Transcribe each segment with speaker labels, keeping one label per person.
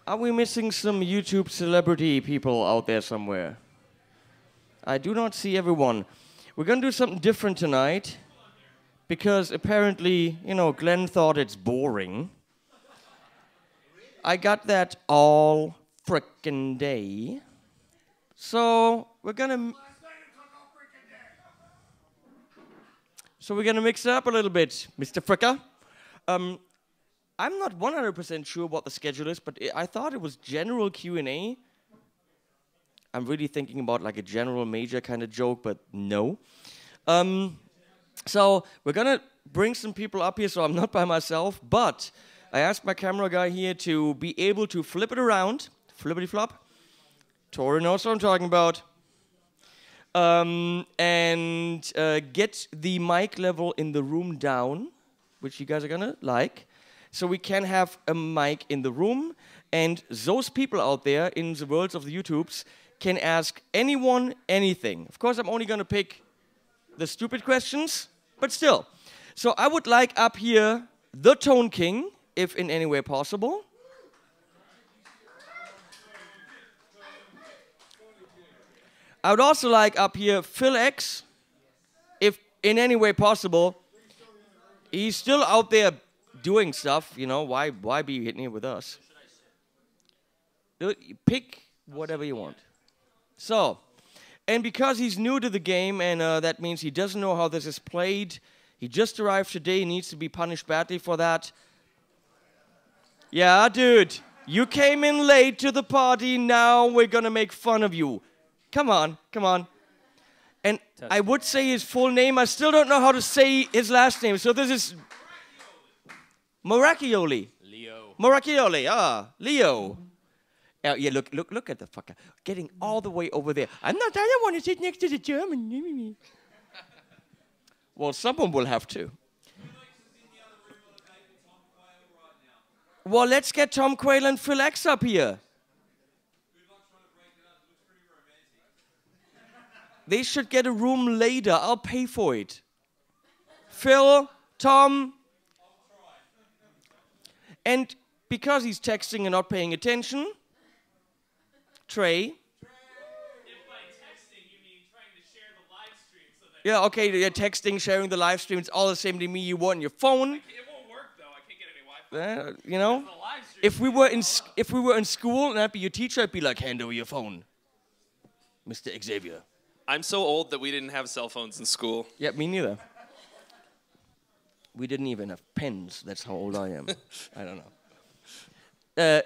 Speaker 1: Are we missing some YouTube celebrity people out there somewhere? I do not see everyone. We're gonna do something different tonight because apparently, you know, Glenn thought it's boring. I got that all frickin' day. So we're gonna mix it up a little bit, Mr. Fricker. I'm not 100% sure what the schedule is, but I thought it was general Q&A. I'm really thinking about like a general major kind of joke, but no. So we're gonna bring some people up here, so I'm not by myself, but I asked my camera guy here to be able to flip it around, flippity flop. Tori knows what I'm talking about. And get the mic level in the room down, which you guys are gonna like. So we can have a mic in the room, and those people out there in the worlds of the YouTubes can ask anyone anything. Of course, I'm only gonna pick the stupid questions, but still. So I would like up here the Tone King, if in any way possible. I would also like up here Phil X, if in any way possible. He's still out there doing stuff, you know, why be hitting here with us? Pick whatever you want. So, and because he's new to the game, and that means he doesn't know how this is played, he just arrived today, he needs to be punished badly for that. Yeah, dude, you came in late to the party, now we're gonna make fun of you. Come on, come on. And I would say his full name, I still don't know how to say his last name, so this is Moracchioli.
Speaker 2: Leo.
Speaker 1: Moracchioli, Leo. Yeah, look at the fucker. Getting all the way over there. I don't want to sit next to the German. Well, someone will have to. Well, let's get Tom Quayle and Phil X up here. They should get a room later. I'll pay for it. Phil, Tom. And because he's texting and not paying attention, Trey.
Speaker 3: If by texting you mean trying to share the live stream so that...
Speaker 1: Yeah, okay, you're texting, sharing the live stream. It's all the same to me. You want your phone.
Speaker 3: It won't work, though. I can't get any Wi-Fi.
Speaker 1: You know, if we were in school and I'd be your teacher, I'd be like, hand over your phone, Mr. Xavier.
Speaker 2: I'm so old that we didn't have cell phones in school.
Speaker 1: Yeah, me neither. We didn't even have pens. That's how old I am. I don't know.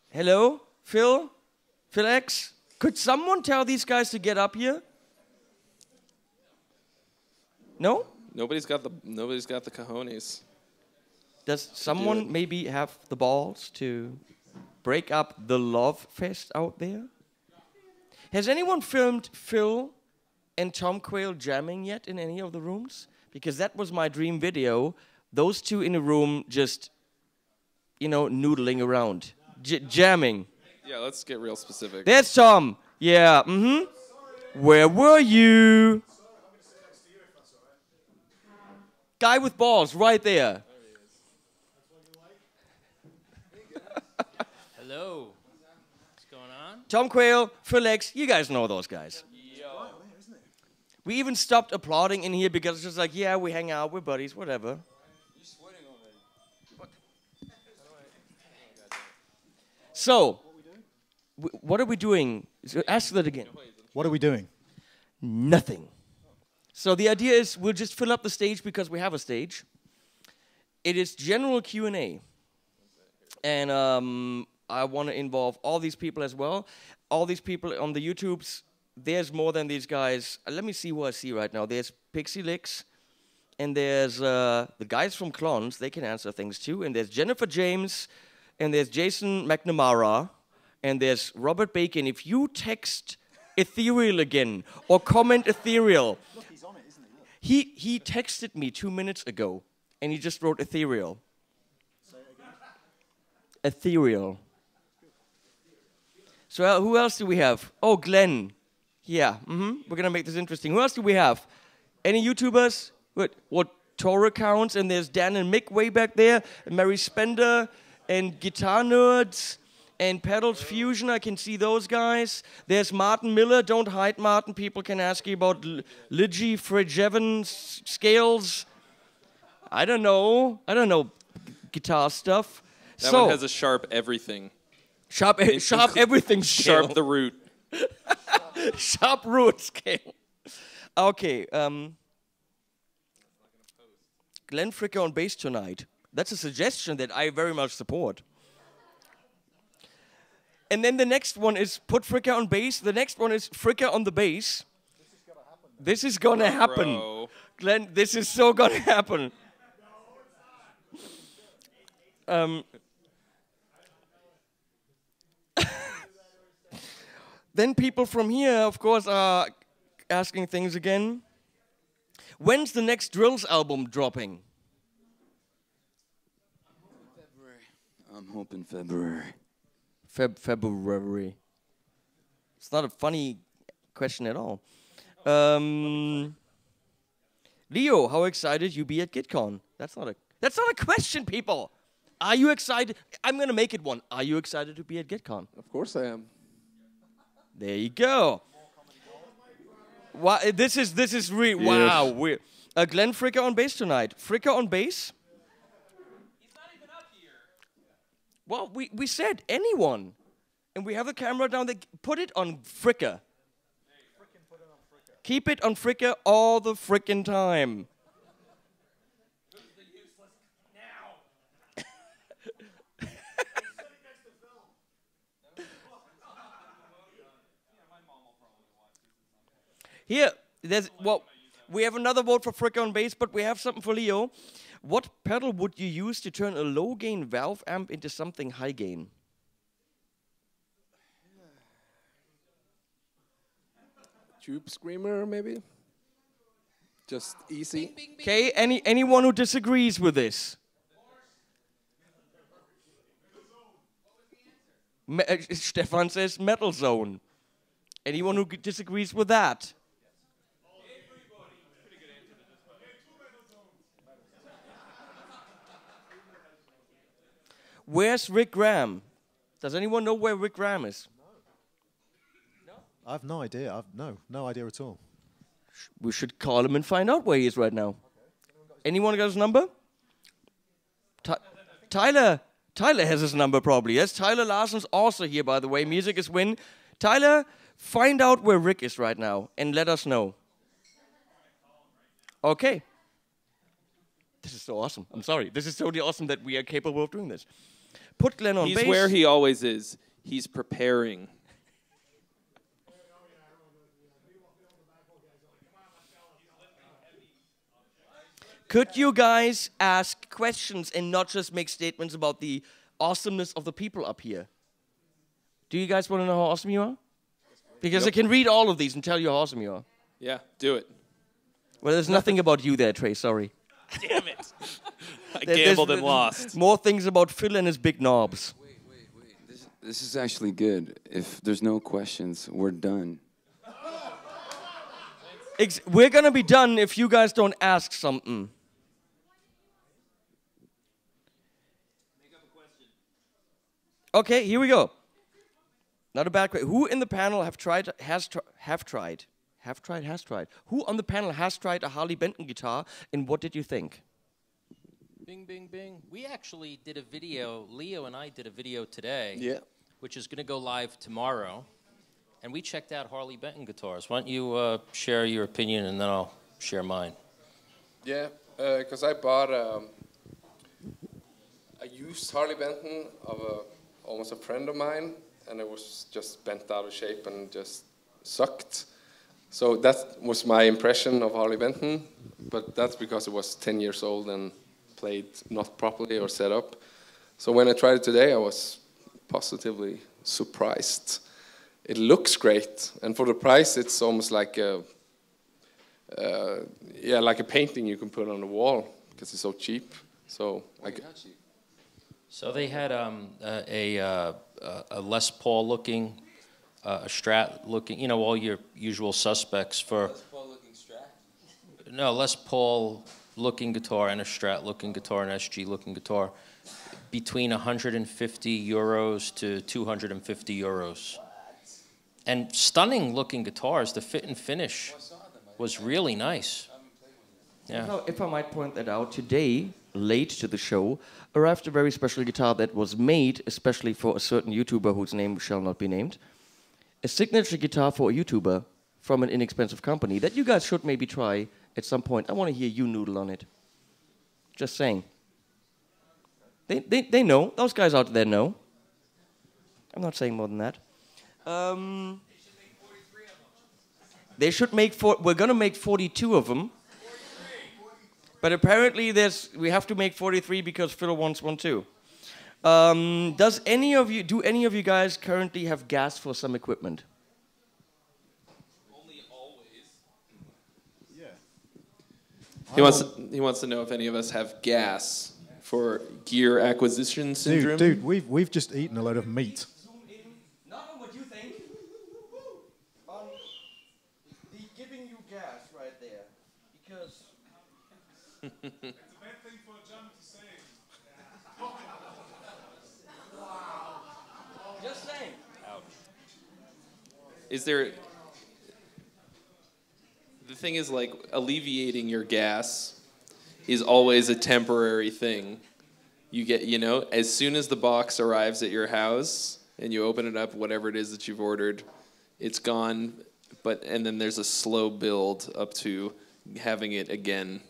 Speaker 1: Hello, Phil? Phil X? Could someone tell these guys to get up here? No?
Speaker 2: Nobody's got the cojones.
Speaker 1: Does someone maybe have the balls to break up the love fest out there? Has anyone filmed Phil and Tom Quayle jamming yet in any of the rooms? Because that was my dream video. Those two in a room just, you know, noodling around. Jamming.
Speaker 2: Yeah, let's get real specific.
Speaker 1: There's Tom. Yeah, Where were you? Guy with balls, right there.
Speaker 3: Hello. What's going on?
Speaker 1: Tom Quayle, Phil X, you guys know those guys.
Speaker 3: Yo.
Speaker 1: We even stopped applauding in here because it's just like, yeah, we hang out, we're buddies, whatever.
Speaker 4: You're sweating already.
Speaker 1: So, what are we doing? Ask that again.
Speaker 4: What are we doing?
Speaker 1: Nothing. So the idea is we'll just fill up the stage because we have a stage. It is general Q&A. And I want to involve all these people as well. All these people on the YouTubes. There's more than these guys. Let me see who I see right now. There's Pixie Licks. And there's the guys from Clones. They can answer things too. And there's Jennifer James. And there's Jason McNamara. And there's Robert Bacon. If you text ethereal again or comment ethereal.
Speaker 4: Look, he's on it, isn't he? Look.
Speaker 1: He texted me 2 minutes ago. And he just wrote ethereal.
Speaker 4: Say it again.
Speaker 1: Ethereal. So who else do we have? Oh, Glenn. Yeah, we're going to make this interesting. Who else do we have? Any YouTubers? What Tor accounts? And there's Dan and Mick way back there. And Mary Spender. And Guitar Nerds. And Pedals Fusion, I can see those guys. There's Martin Miller. Don't hide, Martin. People can ask you about Ligi Friedjeven scales. I don't know guitar stuff.
Speaker 2: That one has a sharp everything.
Speaker 1: Sharp everything scale.
Speaker 2: Sharp the root.
Speaker 1: Sharp root scale. Okay. Glenn Fricker on bass tonight. That's a suggestion that I very much support. And then the next one is put Fricker on bass. The next one is Fricker on the bass. This is gonna happen.
Speaker 2: Bro.
Speaker 1: Glenn, this is so gonna happen. Then people from here, of course, are asking things again. When's the next Drills album dropping?
Speaker 5: February. I'm hoping February.
Speaker 1: February. It's not a funny question at all. Leo, how excited you be at GuitCon? That's not a question, people. Are you excited? I'm gonna make it one. Are you excited to be at GuitCon?
Speaker 2: Of course I am.
Speaker 1: There you go. Wow, this is really wow. Weird. Glenn Fricker on bass tonight. Fricker on bass.
Speaker 3: He's not even up here.
Speaker 1: Well, we said anyone, and we have the camera down there. Put it on Fricker. Keep it on Fricker all the frickin' time.
Speaker 3: Who's the useless now?
Speaker 1: Here, we have another vote for Fricker on bass, but we have something for Leo. What pedal would you use to turn a low gain valve amp into something high gain?
Speaker 6: Tube screamer, maybe. Just easy.
Speaker 1: Okay, anyone who disagrees with this? Stefan says Metal Zone. Anyone who disagrees with that? Where's Rick Graham? Does anyone know where Rick Graham is?
Speaker 4: I have no idea. No idea at all.
Speaker 1: We should call him and find out where he is right now. Anyone got his number? Tyler has his number probably. Yes, Tyler Larson's also here, by the way. Music is win. Tyler, find out where Rick is right now and let us know. Okay. This is so awesome. I'm sorry. This is totally awesome that we are capable of doing this. Put Glenn on bass.
Speaker 2: He's where he always is. He's preparing.
Speaker 1: Could you guys ask questions and not just make statements about the awesomeness of the people up here? Do you guys want to know how awesome you are? Because I can read all of these and tell you how awesome you are.
Speaker 2: Yeah, do it.
Speaker 1: Well, there's nothing about you there, Trey. Sorry.
Speaker 2: Damn it. I gambled and lost.
Speaker 1: More things about Phil and his big knobs.
Speaker 5: Wait. This is actually good. If there's no questions, we're done.
Speaker 1: We're going to be done if you guys don't ask something. Okay, here we go. Not a bad question. Who in the panel has tried? Who on the panel has tried a Harley Benton guitar, and what did you think?
Speaker 7: Bing, bing, bing. We actually did a video, Leo and I did a video today, which is going to go live tomorrow, and we checked out Harley Benton guitars. Why don't you share your opinion, and then I'll share mine.
Speaker 6: Yeah, because I bought a used Harley Benton of almost a friend of mine, and it was just bent out of shape and just sucked. So that was my impression of Harley Benton, but that's because it was 10 years old and played not properly or set up. So when I tried it today, I was positively surprised. It looks great, and for the price, it's almost like like a painting you can put on the wall because it's so cheap. So
Speaker 7: So they had a Les Paul looking, a Strat looking, you know, all your usual suspects for. Les Paul looking Strat? No, Les Paul looking guitar and a Strat looking guitar and SG looking guitar. between 150 euros to 250 euros. And stunning looking guitars. The fit and finish was really nice. Yeah.
Speaker 1: If I might point that out, today, late to the show, arrived a very special guitar that was made especially for a certain YouTuber whose name shall not be named. A signature guitar for a YouTuber from an inexpensive company that you guys should maybe try at some point. I want to hear you noodle on it. Just saying. They know. Those guys out there know. I'm not saying more than that. They should make we're going to make 42 of them. But apparently we have to make 43 because Phil wants one too. Do any of you guys currently have gas for some equipment?
Speaker 3: Only always.
Speaker 4: Yeah.
Speaker 2: He wants to know if any of us have gas for gear acquisition syndrome.
Speaker 4: Dude, we've just eaten a load of meat.
Speaker 1: Zoom in, not on what you think, on the giving you gas right there. Because
Speaker 3: It's a bad thing for a German to say.
Speaker 1: just saying.
Speaker 2: Is there... The thing is, like, alleviating your gas is always a temporary thing. You get, as soon as the box arrives at your house and you open it up, whatever it is that you've ordered, it's gone. And then there's a slow build up to having it again.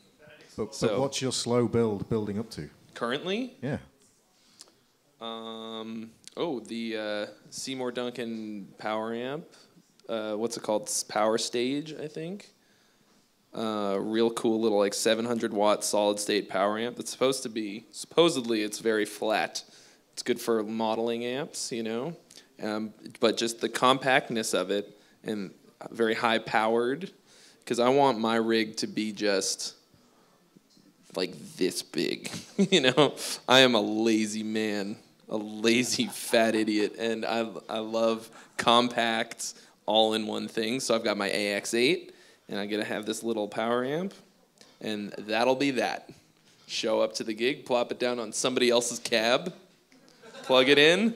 Speaker 4: But what's your slow building up to?
Speaker 2: Currently?
Speaker 4: Yeah.
Speaker 2: The Seymour Duncan power amp. What's it called? Power Stage, I think. Real cool little 700 watt solid state power amp that's supposedly it's very flat. It's good for modeling amps, but just the compactness of it and very high powered, because I want my rig to be just like this big. I am a lazy man, a lazy fat idiot, and I love compact all in one thing. So I've got my AX8 and I get to have this little power amp, and that'll be that. Show up to the gig, plop it down on somebody else's cab, plug it in,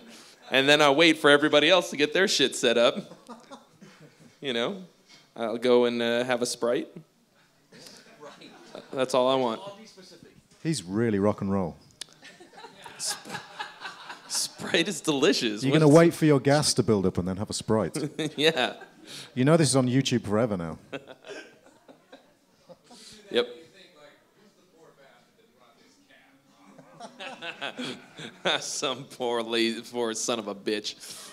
Speaker 2: and then I'll wait for everybody else to get their shit set up. I'll go and have a Sprite. That's all I want.
Speaker 4: He's really rock and roll.
Speaker 2: Sprite is delicious.
Speaker 4: You're going to wait for your gas to build up and then have a Sprite.
Speaker 2: Yeah.
Speaker 4: This is on YouTube forever now.
Speaker 2: Yep. Some poor son of a bitch.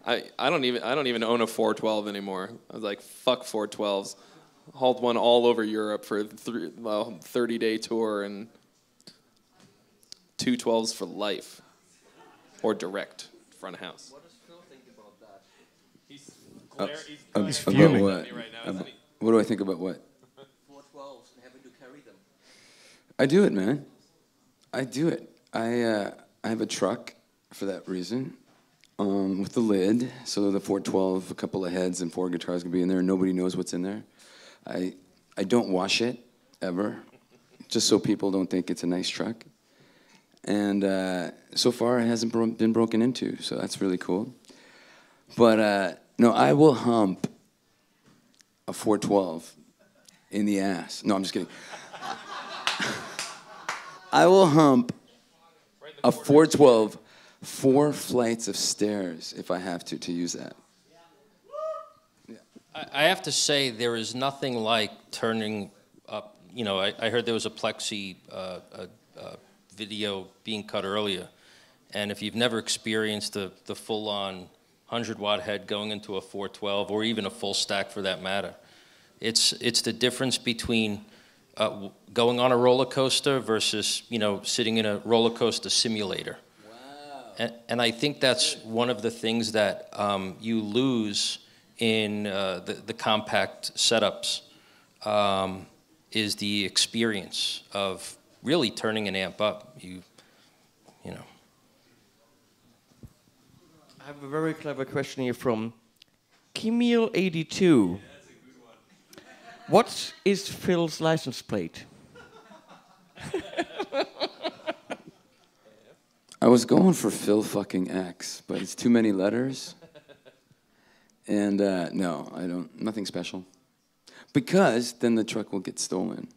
Speaker 2: I don't even own a 412 anymore. I was like, fuck 412s. Hauled one all over Europe for a 30-day tour, and 212s for life, or direct front of house.
Speaker 1: What does Phil think about that?
Speaker 5: He's
Speaker 4: fuming.
Speaker 5: About what?
Speaker 2: Right now,
Speaker 5: What do I think about what?
Speaker 1: 412s and having to carry them.
Speaker 5: I do it, man. I do it. I have a truck for that reason, with the lid, so the 412, a couple of heads, and 4 guitars can be in there. Nobody knows what's in there. I don't wash it ever, just so people don't think it's a nice truck. And so far, it hasn't been broken into, so that's really cool. But no, I will hump a 412 in the ass. No, I'm just kidding. I will hump a 412 4 flights of stairs if I have to use that.
Speaker 7: I have to say there is nothing like turning up. I heard there was a Plexi video being cut earlier, and if you've never experienced the full-on 100-watt head going into a 412, or even a full stack for that matter, it's the difference between going on a roller coaster versus sitting in a roller coaster simulator. Wow. And I think that's one of the things that you lose in the compact setups, is the experience of really turning an amp up. You know.
Speaker 1: I have a very clever question here from Kimil82. What is Phil's license plate?
Speaker 5: was going for Phil fucking X, but it's too many letters. And no, I don't. Nothing special. Because then the truck will get stolen.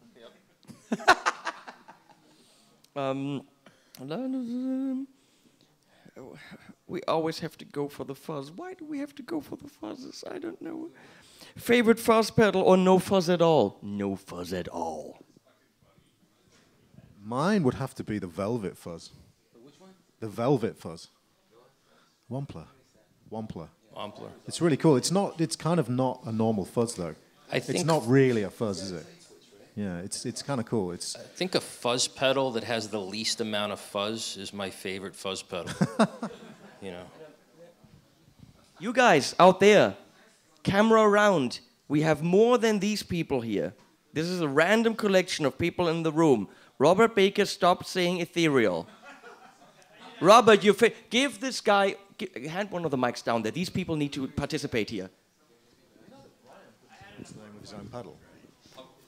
Speaker 1: We always have to go for the fuzz. Why do we have to go for the fuzzes? I don't know. Favorite fuzz pedal or no fuzz at all? No fuzz at all.
Speaker 4: Mine would have to be the Velvet Fuzz.
Speaker 5: Which one?
Speaker 4: The Velvet Fuzz. Wampler.
Speaker 7: Wampler.
Speaker 4: It's really cool. It's kind of not a normal fuzz though. It's not really a fuzz, is it? Yeah, it's kind of cool.
Speaker 7: I think a fuzz pedal that has the least amount of fuzz is my favorite fuzz pedal. You know.
Speaker 1: You guys out there, camera around. We have more than these people here. This is a random collection of people in the room. Robert Baker, stop saying ethereal. Robert, give this guy, hand one of the mics down there. These people need to participate here.
Speaker 4: It's the name of his own pedal.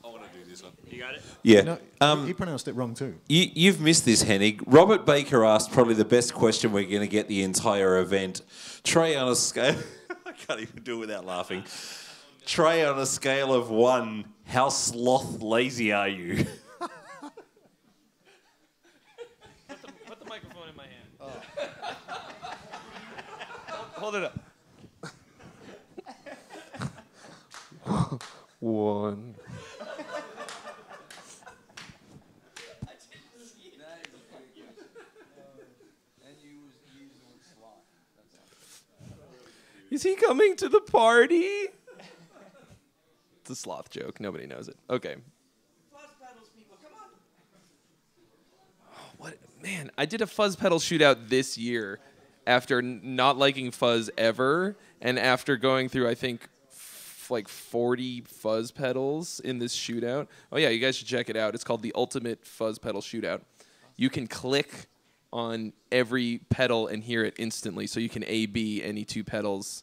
Speaker 8: I want to do this one.
Speaker 3: You got it?
Speaker 8: Yeah.
Speaker 4: No, he pronounced it wrong too.
Speaker 8: You've missed this, Hennig. Robert Baker asked probably the best question we're going to get the entire event. Trey, on a scale... I can't even do it without laughing. Trey, on a scale of 1, how sloth lazy are you?
Speaker 3: Put the microphone in my hand.
Speaker 1: Hold it up.
Speaker 2: 1. Is he coming to the party? It's a sloth joke. Nobody knows it. Okay. What, man, I did a fuzz pedal shootout this year after not liking fuzz ever, and after going through, I think, like 40 fuzz pedals in this shootout. Oh yeah, you guys should check it out. It's called the Ultimate Fuzz Pedal Shootout. You can click on every pedal and hear it instantly, so you can A/B any 2 pedals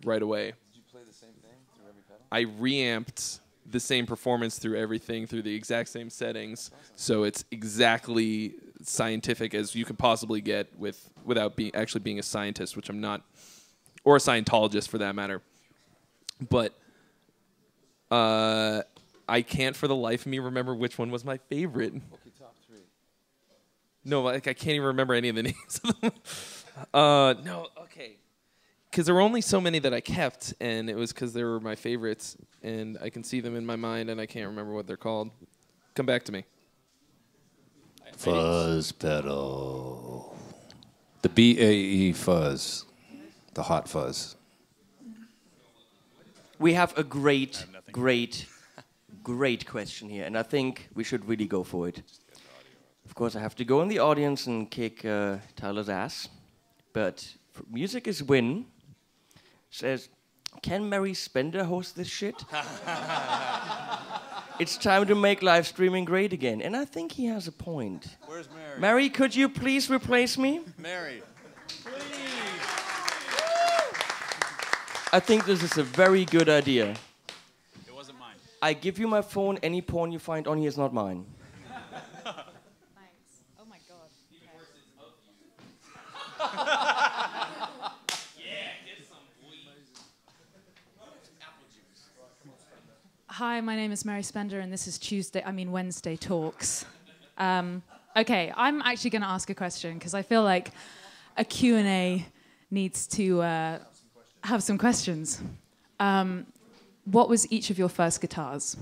Speaker 2: right away.
Speaker 5: Did you play the same thing through every pedal?
Speaker 2: I reamped the same performance through everything through the exact same settings, so it's exactly scientific as you could possibly get without actually being a scientist, which I'm not, or a Scientologist for that matter. But I can't for the life of me remember which one was my favorite.
Speaker 5: Okay, top 3.
Speaker 2: No, like I can't even remember any of the names of them. No, okay. Because there were only so many that I kept, and it was because they were my favorites, and I can see them in my mind, and I can't remember what they're called. Come back to me.
Speaker 9: Fuzz pedal. The BAE fuzz. The hot fuzz.
Speaker 1: We have a great question here, and I think we should really go for it. Of course, I have to go in the audience and kick Tyler's ass, but Music is Win says, can Mary Spender host this shit? It's time to make live streaming great again, and I think he has a point.
Speaker 9: Where's Mary?
Speaker 1: Mary, could you please replace me?
Speaker 9: Mary.
Speaker 1: I think this is a very good idea.
Speaker 3: It wasn't mine.
Speaker 1: I give you my phone. Any porn you find on here is not mine.
Speaker 10: Thanks. Oh my god. Hi, my name is Mary Spender, and this is Wednesday Talks. Okay, I'm actually going to ask a question because I feel like a Q&A needs to have some questions. What was each of your first guitars?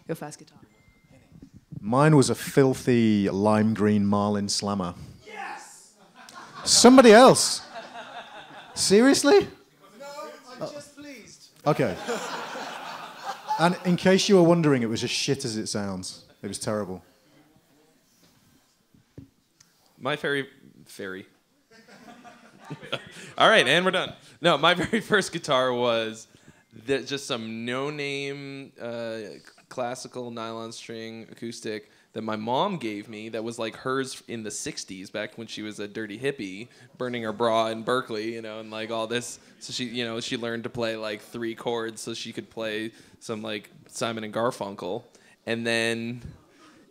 Speaker 10: Your first guitar.
Speaker 4: Mine was a filthy lime green Marlin Slammer. Yes! Somebody else? Seriously?
Speaker 11: No, I'm just pleased.
Speaker 4: Okay. And in case you were wondering, it was as shit as it sounds. It was terrible.
Speaker 2: My fairy. All right, and we're done. No, my very first guitar was just some no-name classical nylon string acoustic that my mom gave me that was like hers in the 60s, back when she was a dirty hippie burning her bra in Berkeley, and like all this. So she learned to play like 3 chords so she could play some like Simon and Garfunkel. And then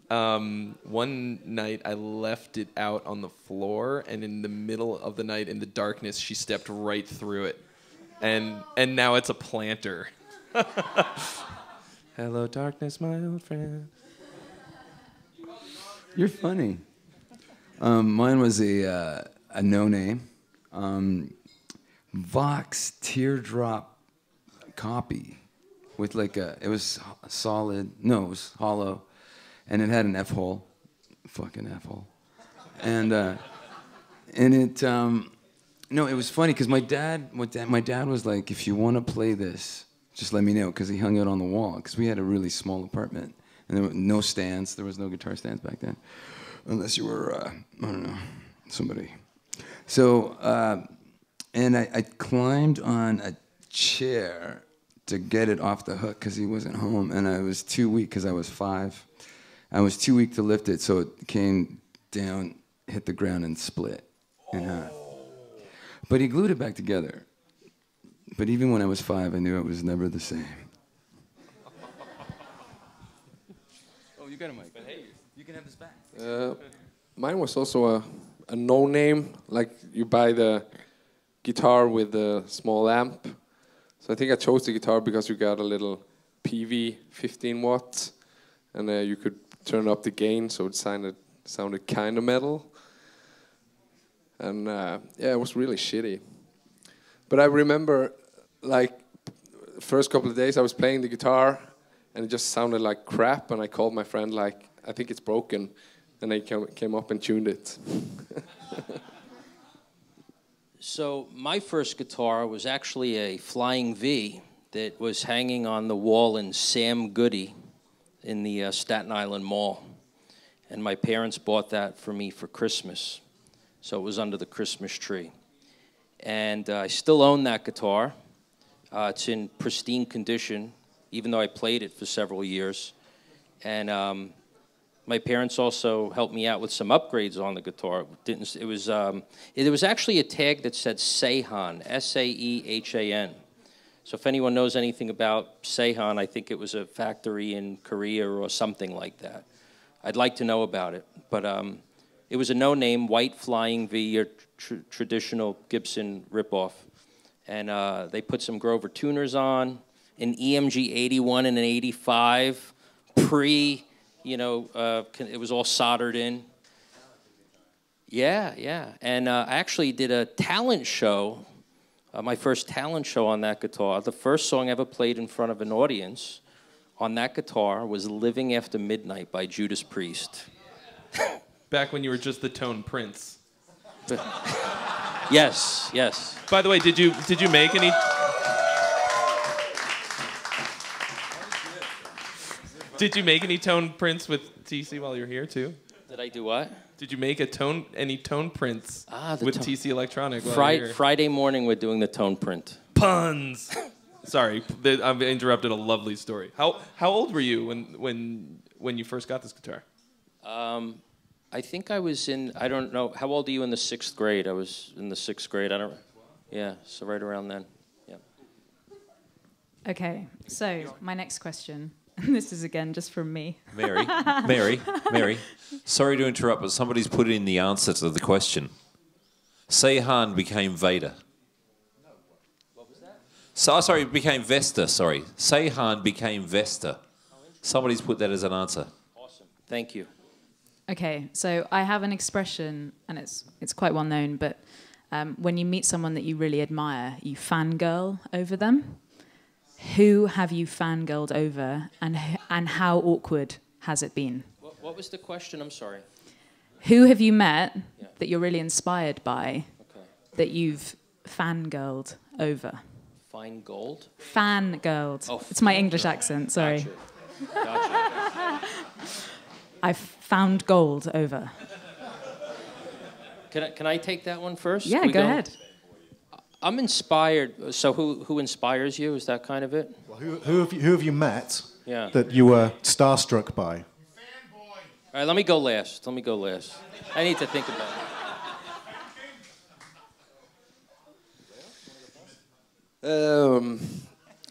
Speaker 2: One night I left it out on the floor, and in the middle of the night, in the darkness, she stepped right through it, and now it's a planter. Hello, darkness, my old friend.
Speaker 5: You're funny. Mine was a no name. Vox teardrop copy with like it was solid. No, it was hollow, and it had an F hole, fucking F hole, and it no, it was funny because my dad was like, if you want to play this, just let me know, because he hung it on the wall because we had a really small apartment and there were no stands. There was no guitar stands back then, unless you were I don't know, somebody. So. And I climbed on a chair to get it off the hook because he wasn't home, and I was too weak because I was 5. I was too weak to lift it, so it came down, hit the ground, and split in half. But he glued it back together. But even when I was 5, I knew it was never the same. Oh, you got a mic. But hey, you can have this back.
Speaker 6: Mine was also a no name, like you buy the guitar with a small amp. So I think I chose the guitar because you got a little PV 15 watts, and you could turn up the gain so it sounded kind of metal. And yeah, it was really shitty. But I remember, like, first couple of days I was playing the guitar and it just sounded like crap, and I called my friend like, I think it's broken, and they came up and tuned it.
Speaker 7: So my first guitar was actually a Flying V that was hanging on the wall in Sam Goody in the Staten Island Mall. And my parents bought that for me for Christmas. So it was under the Christmas tree. And I still own that guitar. It's in pristine condition, even though I played it for several years. And my parents also helped me out with some upgrades on the guitar. It was actually a tag that said Seihan, S-A-E-H-A-N. So if anyone knows anything about Seihan, I think it was a factory in Korea or something like that. I'd like to know about it. But it was a no-name white Flying V, your traditional Gibson ripoff. And they put some Grover tuners on, an EMG 81 and an 85, it was all soldered in. Yeah. And I actually did a talent show, my first talent show on that guitar. The first song I ever played in front of an audience on that guitar was Living After Midnight by Judas Priest.
Speaker 2: Back when you were just the Tone Prince.
Speaker 7: Yes.
Speaker 2: By the way, did you make any... Did you make any tone prints with TC while you're here too?
Speaker 7: Did I do what?
Speaker 2: Did you make any tone prints with TC Electronic?
Speaker 7: Friday morning we're doing the tone print.
Speaker 2: Puns. Sorry, I've interrupted a lovely story. How old were you when you first got this guitar?
Speaker 7: I think I was I don't know. How old are you in the 6th grade? I was in the 6th grade. Yeah, so right around then. Yeah.
Speaker 10: Okay, so my next question. This is again just from me.
Speaker 8: Mary. Sorry to interrupt, but somebody's put in the answer to the question. Seihan became Vader.
Speaker 7: What was that?
Speaker 8: Sorry, became Vesta. Sorry, Seihan became Vesta. Somebody's put that as an answer.
Speaker 7: Awesome. Thank you.
Speaker 10: Okay, so I have an expression, and it's quite well known, but when you meet someone that you really admire, you fangirl over them. Who have you fangirled over, and how awkward has it been?
Speaker 7: What was the question? I'm sorry.
Speaker 10: Who have you met that you're really inspired by that you've fangirled over?
Speaker 7: Fine gold?
Speaker 10: Fangirled.
Speaker 7: Oh,
Speaker 10: it's my English accent, sorry.
Speaker 7: Gotcha.
Speaker 10: I've found gold over.
Speaker 7: Can I take that one first?
Speaker 10: Yeah, go ahead.
Speaker 7: I'm inspired. So who inspires you? Is that kind of it?
Speaker 4: Well, who have you met
Speaker 7: Yeah.
Speaker 4: that you were starstruck by?
Speaker 7: All right, let me go last. I need to think about
Speaker 6: it.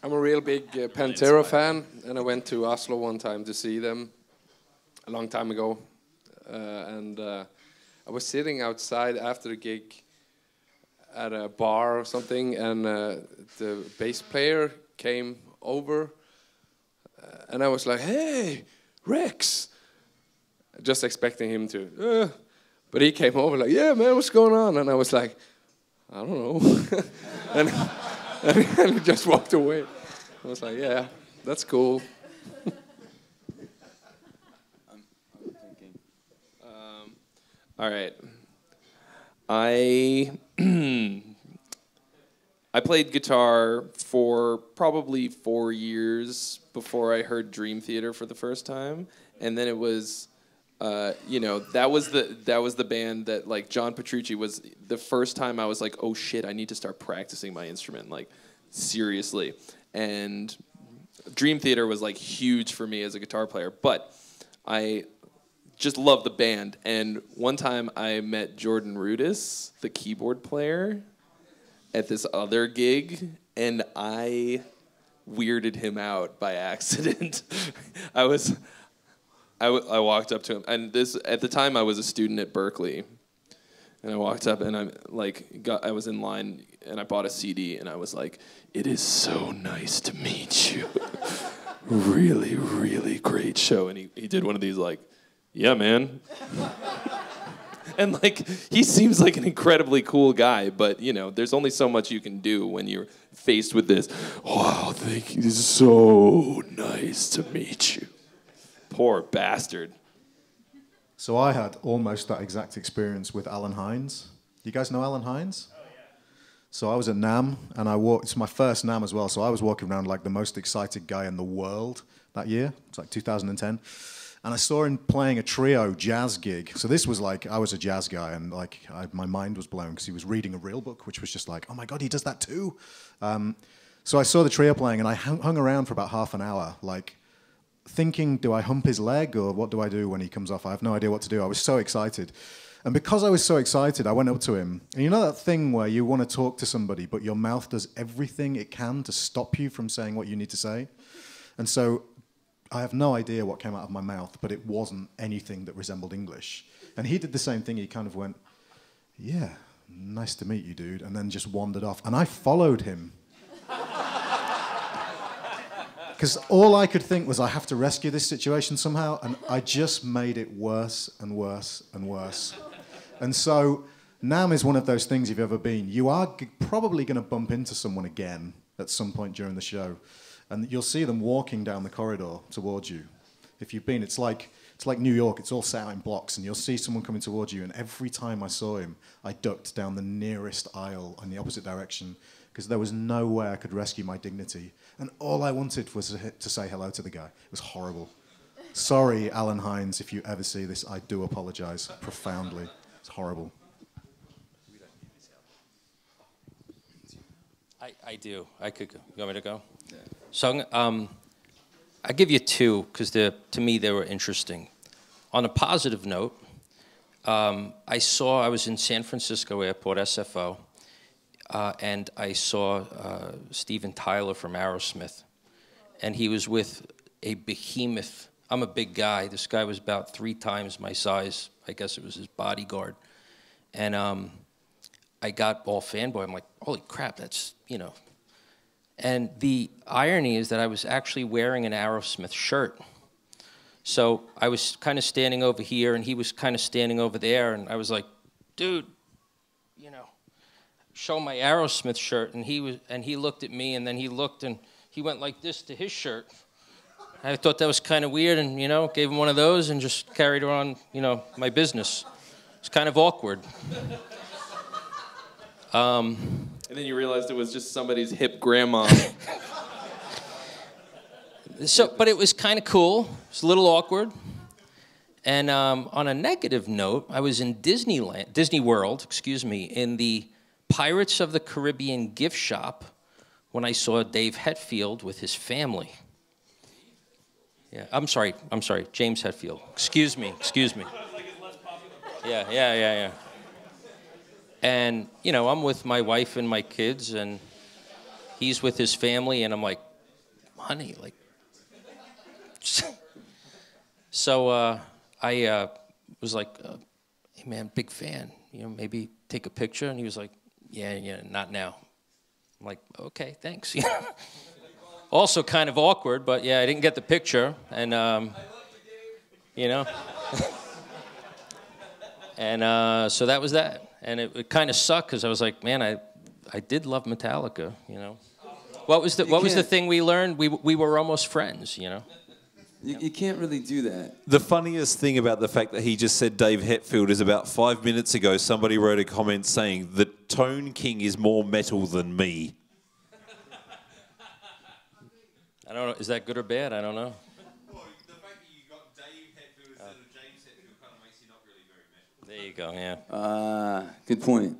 Speaker 6: I'm a real big Pantera fan, and I went to Oslo one time to see them. a long time ago, and I was sitting outside after the gig at a bar or something, and the bass player came over, and I was like, "Hey, Rex," just expecting him to, but he came over like, "Yeah, man, what's going on?" And I was like, "I don't know," and he just walked away. I was like, "Yeah, that's cool."
Speaker 2: All right. I played guitar for probably 4 years before I heard Dream Theater for the first time, and then it was, that was the band that, like, John Petrucci was the first time I was like, oh shit, I need to start practicing my instrument, like, seriously. And Dream Theater was like huge for me as a guitar player, but I just love the band. And one time I met Jordan Rudess, the keyboard player, at this other gig, and I weirded him out by accident. I walked up to him, and at the time I was a student at Berkeley, and I walked up and I was in line and I bought a CD and I was like, "It is so nice to meet you. Really, really great show." And he did one of these like, "Yeah, man." And like, he seems like an incredibly cool guy, but there's only so much you can do when you're faced with this. "Wow, thank you. It's so nice to meet you." Poor bastard.
Speaker 4: So I had almost that exact experience with Alan Hines. You guys know Alan Hines? Oh, yeah. So I was at NAMM, and it's my first NAMM as well, so I was walking around like the most excited guy in the world that year. It's like 2010. And I saw him playing a trio jazz gig. So this was like, I was a jazz guy, and like my mind was blown because he was reading a real book, which was just like, oh my God, he does that too? So I saw the trio playing, and I hung around for about half an hour, like, thinking, do I hump his leg or what do I do when he comes off? I have no idea what to do. I was so excited. And because I was so excited, I went up to him. And you know that thing where you want to talk to somebody, but your mouth does everything it can to stop you from saying what you need to say? And so I have no idea what came out of my mouth, but it wasn't anything that resembled English. And he did the same thing. He kind of went, "Yeah, nice to meet you, dude," and then just wandered off. And I followed him. Because all I could think was, I have to rescue this situation somehow, and I just made it worse and worse and worse. And so NAMM is one of those things, if you've ever been, you are probably going to bump into someone again at some point during the show, and you'll see them walking down the corridor towards you. If you've been, it's like New York, it's all set out in blocks, and you'll see someone coming towards you, and every time I saw him, I ducked down the nearest aisle in the opposite direction, because there was no way I could rescue my dignity. And all I wanted was to say hello to the guy. It was horrible. Sorry, Alan Hines, if you ever see this, I do apologize profoundly. It's horrible.
Speaker 7: I do. I could go. You want me to go? Yeah. So I give you two, because to me they were interesting. On a positive note, I was in San Francisco Airport, SFO, and I saw Steven Tyler from Aerosmith, and he was with a behemoth. I'm a big guy. This guy was about 3 times my size. I guess it was his bodyguard. And I got all fanboy. I'm like, holy crap, that's, And the irony is that I was actually wearing an Aerosmith shirt. So I was kind of standing over here, and he was kind of standing over there, and I was like, dude, show my Aerosmith shirt, and he looked at me, and then he looked, and he went like this to his shirt. I thought that was kind of weird, and gave him one of those, and just carried on, my business. It's kind of awkward.
Speaker 2: And then you realized it was just somebody's hip grandma.
Speaker 7: But it was kind of cool. It was a little awkward. And on a negative note, I was in Disney World, in the Pirates of the Caribbean gift shop when I saw Dave Hetfield with his family. Yeah, I'm sorry, James Hetfield. Excuse me. Yeah. And, I'm with my wife and my kids, and he's with his family, and I'm like, honey, like... So I was like, hey man, big fan. You know, maybe take a picture. And he was like, yeah, not now. I'm like, okay, thanks. Also kind of awkward, but yeah, I didn't get the picture, and you know, and so that was that, and it kind of sucked because I was like, man, I did love Metallica, you know. What was the thing we learned? We were almost friends, you know.
Speaker 5: You can't really do that.
Speaker 8: The funniest thing about the fact that he just said Dave Hetfield is about 5 minutes ago, somebody wrote a comment saying, the Tone King is more metal than me.
Speaker 7: I don't know. Is that good or bad? I don't know.
Speaker 8: Well, the fact that you got Dave Hetfield instead of James Hetfield kind of makes you not really very metal.
Speaker 7: There you go, yeah.
Speaker 5: Good point.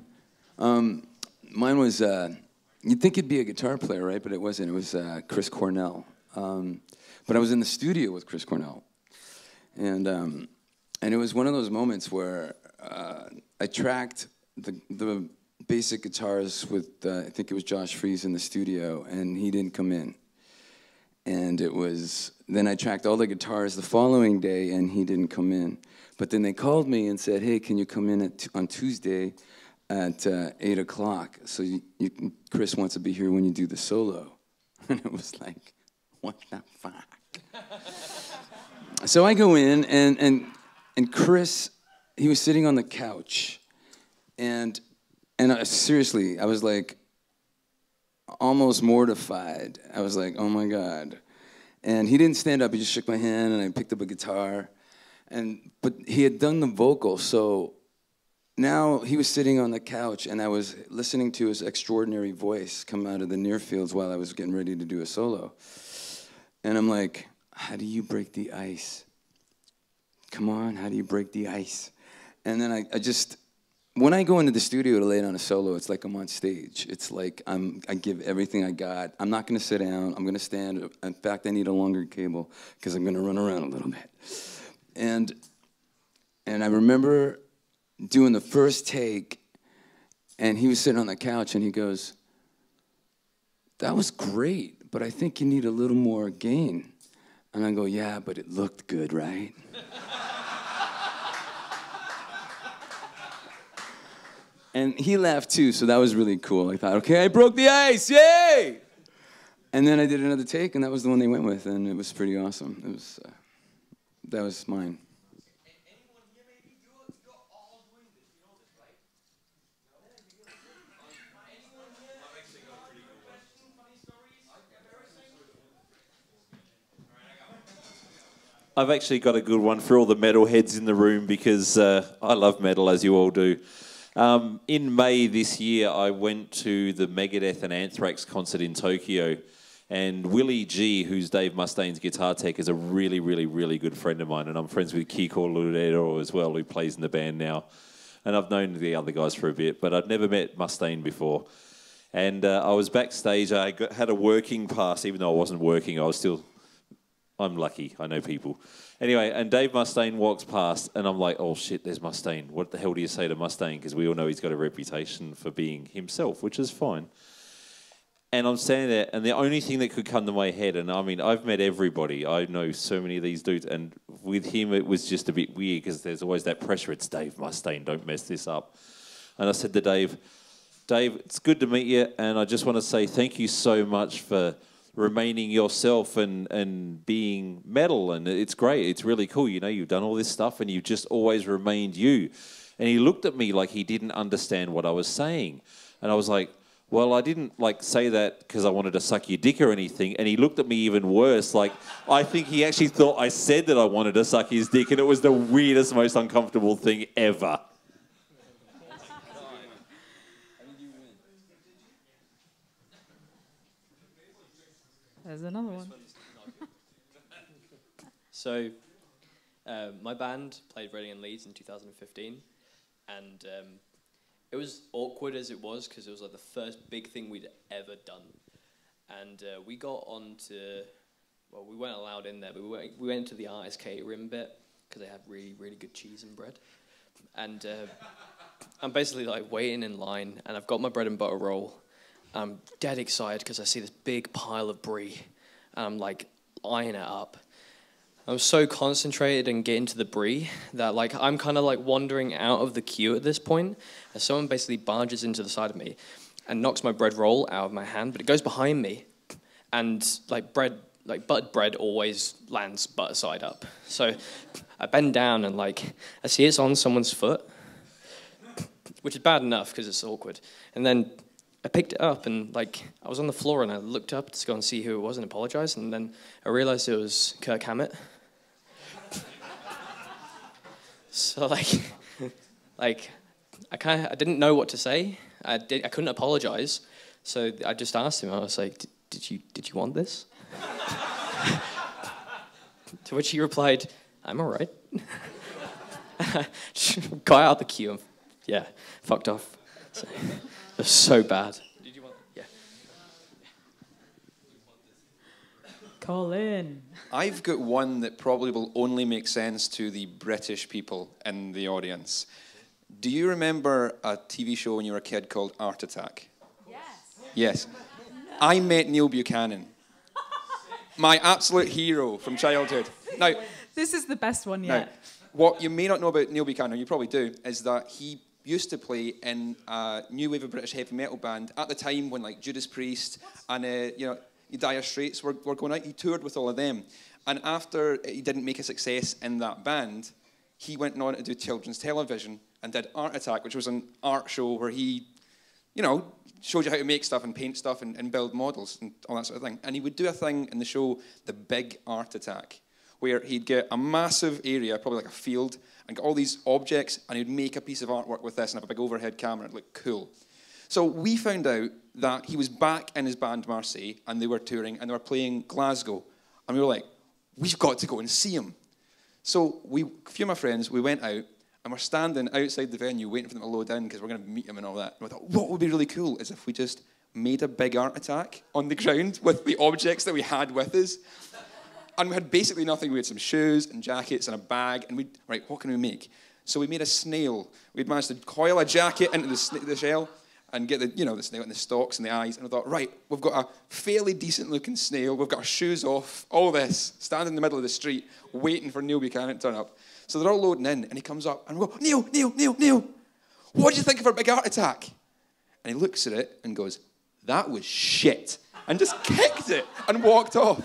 Speaker 5: Mine was, you'd think it'd be a guitar player, right? But it wasn't. It was Chris Cornell. But I was in the studio with Chris Cornell. And it was one of those moments where I tracked the basic guitars with, I think it was Josh Freese in the studio, and he didn't come in. And then I tracked all the guitars the following day, and he didn't come in. But then they called me and said, hey, can you come in on Tuesday at 8 o'clock? So Chris wants to be here when you do the solo. And it was like, what the fuck? So I go in, and Chris, he was sitting on the couch. And seriously, I was like, almost mortified. I was like, oh my God. And he didn't stand up, he just shook my hand, and I picked up a guitar. But he had done the vocal, so now he was sitting on the couch, and I was listening to his extraordinary voice come out of the near fields while I was getting ready to do a solo. And I'm like, how do you break the ice? Come on, how do you break the ice? And then I just, when I go into the studio to lay down a solo, it's like I'm on stage. It's like I give everything I got. I'm not going to sit down. I'm going to stand. In fact, I need a longer cable because I'm going to run around a little bit. And I remember doing the first take, and he was sitting on the couch, and he goes, that was great, but I think you need a little more gain. And I go, yeah, but it looked good, right? And he laughed too, so that was really cool. I thought, okay, I broke the ice, yay! And then I did another take, and that was the one they went with, and it was pretty awesome. It was, that was mine.
Speaker 8: I've actually got a good one for all the metalheads in the room because I love metal, as you all do. In May this year, I went to the Megadeth and Anthrax concert in Tokyo, and Willie G, who's Dave Mustaine's guitar tech, is a really, really, really good friend of mine, and I'm friends with Kiko Loureiro as well, who plays in the band now. And I've known the other guys for a bit, but I'd never met Mustaine before. And I was backstage. I had a working pass, even though I wasn't working. I'm lucky. I know people. Anyway, and Dave Mustaine walks past, and I'm like, oh, shit, there's Mustaine. What the hell do you say to Mustaine? Because we all know he's got a reputation for being himself, which is fine. And I'm standing there, and the only thing that could come to my head, and I mean, I've met everybody. I know so many of these dudes, and with him, it was just a bit weird because there's always that pressure. It's Dave Mustaine. Don't mess this up. And I said to Dave, it's good to meet you, and I just want to say thank you so much for remaining yourself and being metal, and it's great. It's really cool. You know, you've done all this stuff, and you've just always remained you. And he looked at me like he didn't understand what I was saying. And I was like, well, I didn't say that because I wanted to suck your dick or anything. And he looked at me even worse. Like, I think he actually thought I said that I wanted to suck his dick, and it was the weirdest, most uncomfortable thing ever.
Speaker 10: There's another one.
Speaker 12: So, my band played Reading and Leeds in 2015, and it was awkward as it was because it was like the first big thing we'd ever done. And we got on to, well, we weren't allowed in there, but we went to the artist catering bit because they had really, really good cheese and bread. And I'm basically like waiting in line, and I've got my bread and butter roll. I'm dead excited because I see this big pile of brie, and I'm like eyeing it up. I'm so concentrated and getting to the brie that like I'm kind of like wandering out of the queue at this point, and someone basically barges into the side of me and knocks my bread roll out of my hand, but it goes behind me, and like buttered bread always lands butter side up. So I bend down and like I see it's on someone's foot, which is bad enough because it's awkward, and then I picked it up and like I was on the floor and I looked up to go and see who it was and apologize, and then I realized it was Kirk Hammett. So like I didn't know what to say. I couldn't apologize, so I just asked him. I was like, "Did you want this?" To which he replied, "I'm all right." Got out the queue and fucked off. So, it was so bad. Did you want? Yeah.
Speaker 10: Colin.
Speaker 13: I've got one that probably will only make sense to the British people in the audience. Do you remember a TV show when you were a kid called Art Attack? Yes. Yes. I met Neil Buchanan, my absolute hero from childhood. Now,
Speaker 10: this is the best one yet.
Speaker 13: Now, what you may not know about Neil Buchanan, you probably do, is that he used to play in a new wave of British heavy metal band at the time when like Judas Priest and Dire Straits were going out. He toured with all of them. And after he didn't make a success in that band, he went on to do children's television and did Art Attack, which was an art show where he, showed you how to make stuff and paint stuff and build models and all that sort of thing. And he would do a thing in the show, The Big Art Attack, where he'd get a massive area, probably like a field, and get all these objects, and he'd make a piece of artwork with this and have a big overhead camera. It'd look cool. So we found out that he was back in his band Marseille, and they were touring, and they were playing Glasgow. And we were like, we've got to go and see him. So a few of my friends, we went out, and we're standing outside the venue waiting for them to load in because we're going to meet him and all that. And we thought, what would be really cool is if we just made a big art attack on the ground with the objects that we had with us. And we had basically nothing. We had some shoes and jackets and a bag. And what can we make? So we made a snail. We'd managed to coil a jacket into the shell and get the snail and the stalks and the eyes. And I thought, right, we've got a fairly decent looking snail. We've got our shoes off, all this, standing in the middle of the street, waiting for Neil Buchanan to turn up. So they're all loading in, and he comes up, and we go, Neil, what do you think of our big art attack? And he looks at it and goes, that was shit, and just kicked it and walked off.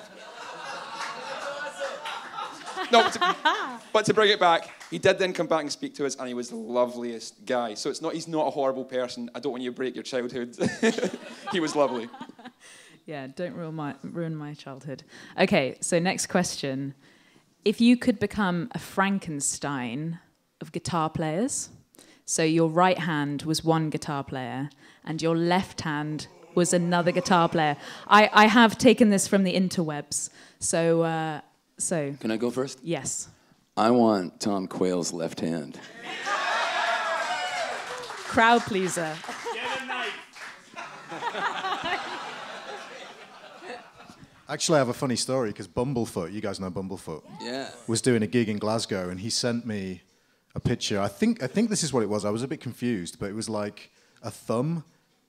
Speaker 13: No, but to bring it back, he did then come back and speak to us, and he was the loveliest guy. So he's not a horrible person. I don't want you to break your childhood. He was lovely.
Speaker 10: Yeah, don't ruin my childhood. Okay, so next question. If you could become a Frankenstein of guitar players, so your right hand was one guitar player and your left hand was another guitar player. I have taken this from the interwebs, so...
Speaker 5: Can I go first?
Speaker 10: Yes.
Speaker 5: I want Tom Quayle's left hand.
Speaker 10: Crowd pleaser.
Speaker 3: Get a knife.
Speaker 4: Actually, I have a funny story because Bumblefoot, you guys know Bumblefoot, was doing a gig in Glasgow, and he sent me a picture. I think this is what it was. I was a bit confused, but it was like a thumb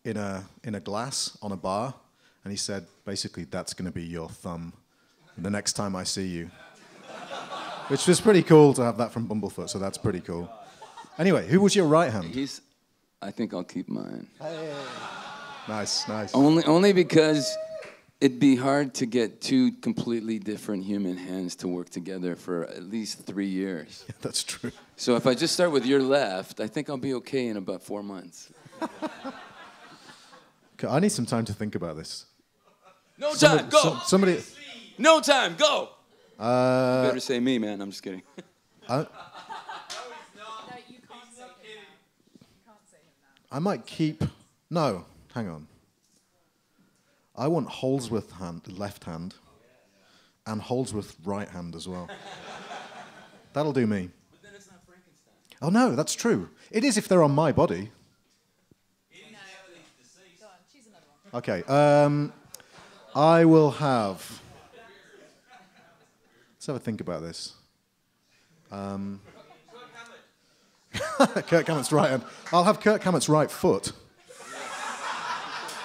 Speaker 4: in a glass on a bar, and he said, basically, that's going to be your thumb the next time I see you. Which was pretty cool to have that from Bumblefoot, so that's pretty cool. Anyway, who was your right hand?
Speaker 5: I think I'll keep mine.
Speaker 4: Hey. Nice.
Speaker 5: Only because it'd be hard to get two completely different human hands to work together for at least 3 years.
Speaker 4: Yeah, that's true.
Speaker 5: So if I just start with your left, I think I'll be okay in about 4 months.
Speaker 4: Okay, I need some time to think about this.
Speaker 5: No time, go!
Speaker 4: Somebody...
Speaker 5: No time, go! Better say me, man. I'm just kidding.
Speaker 4: I might keep... No, hang on. I want Holdsworth left hand and Holdsworth right hand as well. That'll do me.
Speaker 3: But then it's not Frankenstein.
Speaker 4: Oh, no, that's true. It is if they're on my body. Okay, I will have... Let's have a think about this. Kirk Hammett's right hand. I'll have Kirk Hammett's right foot.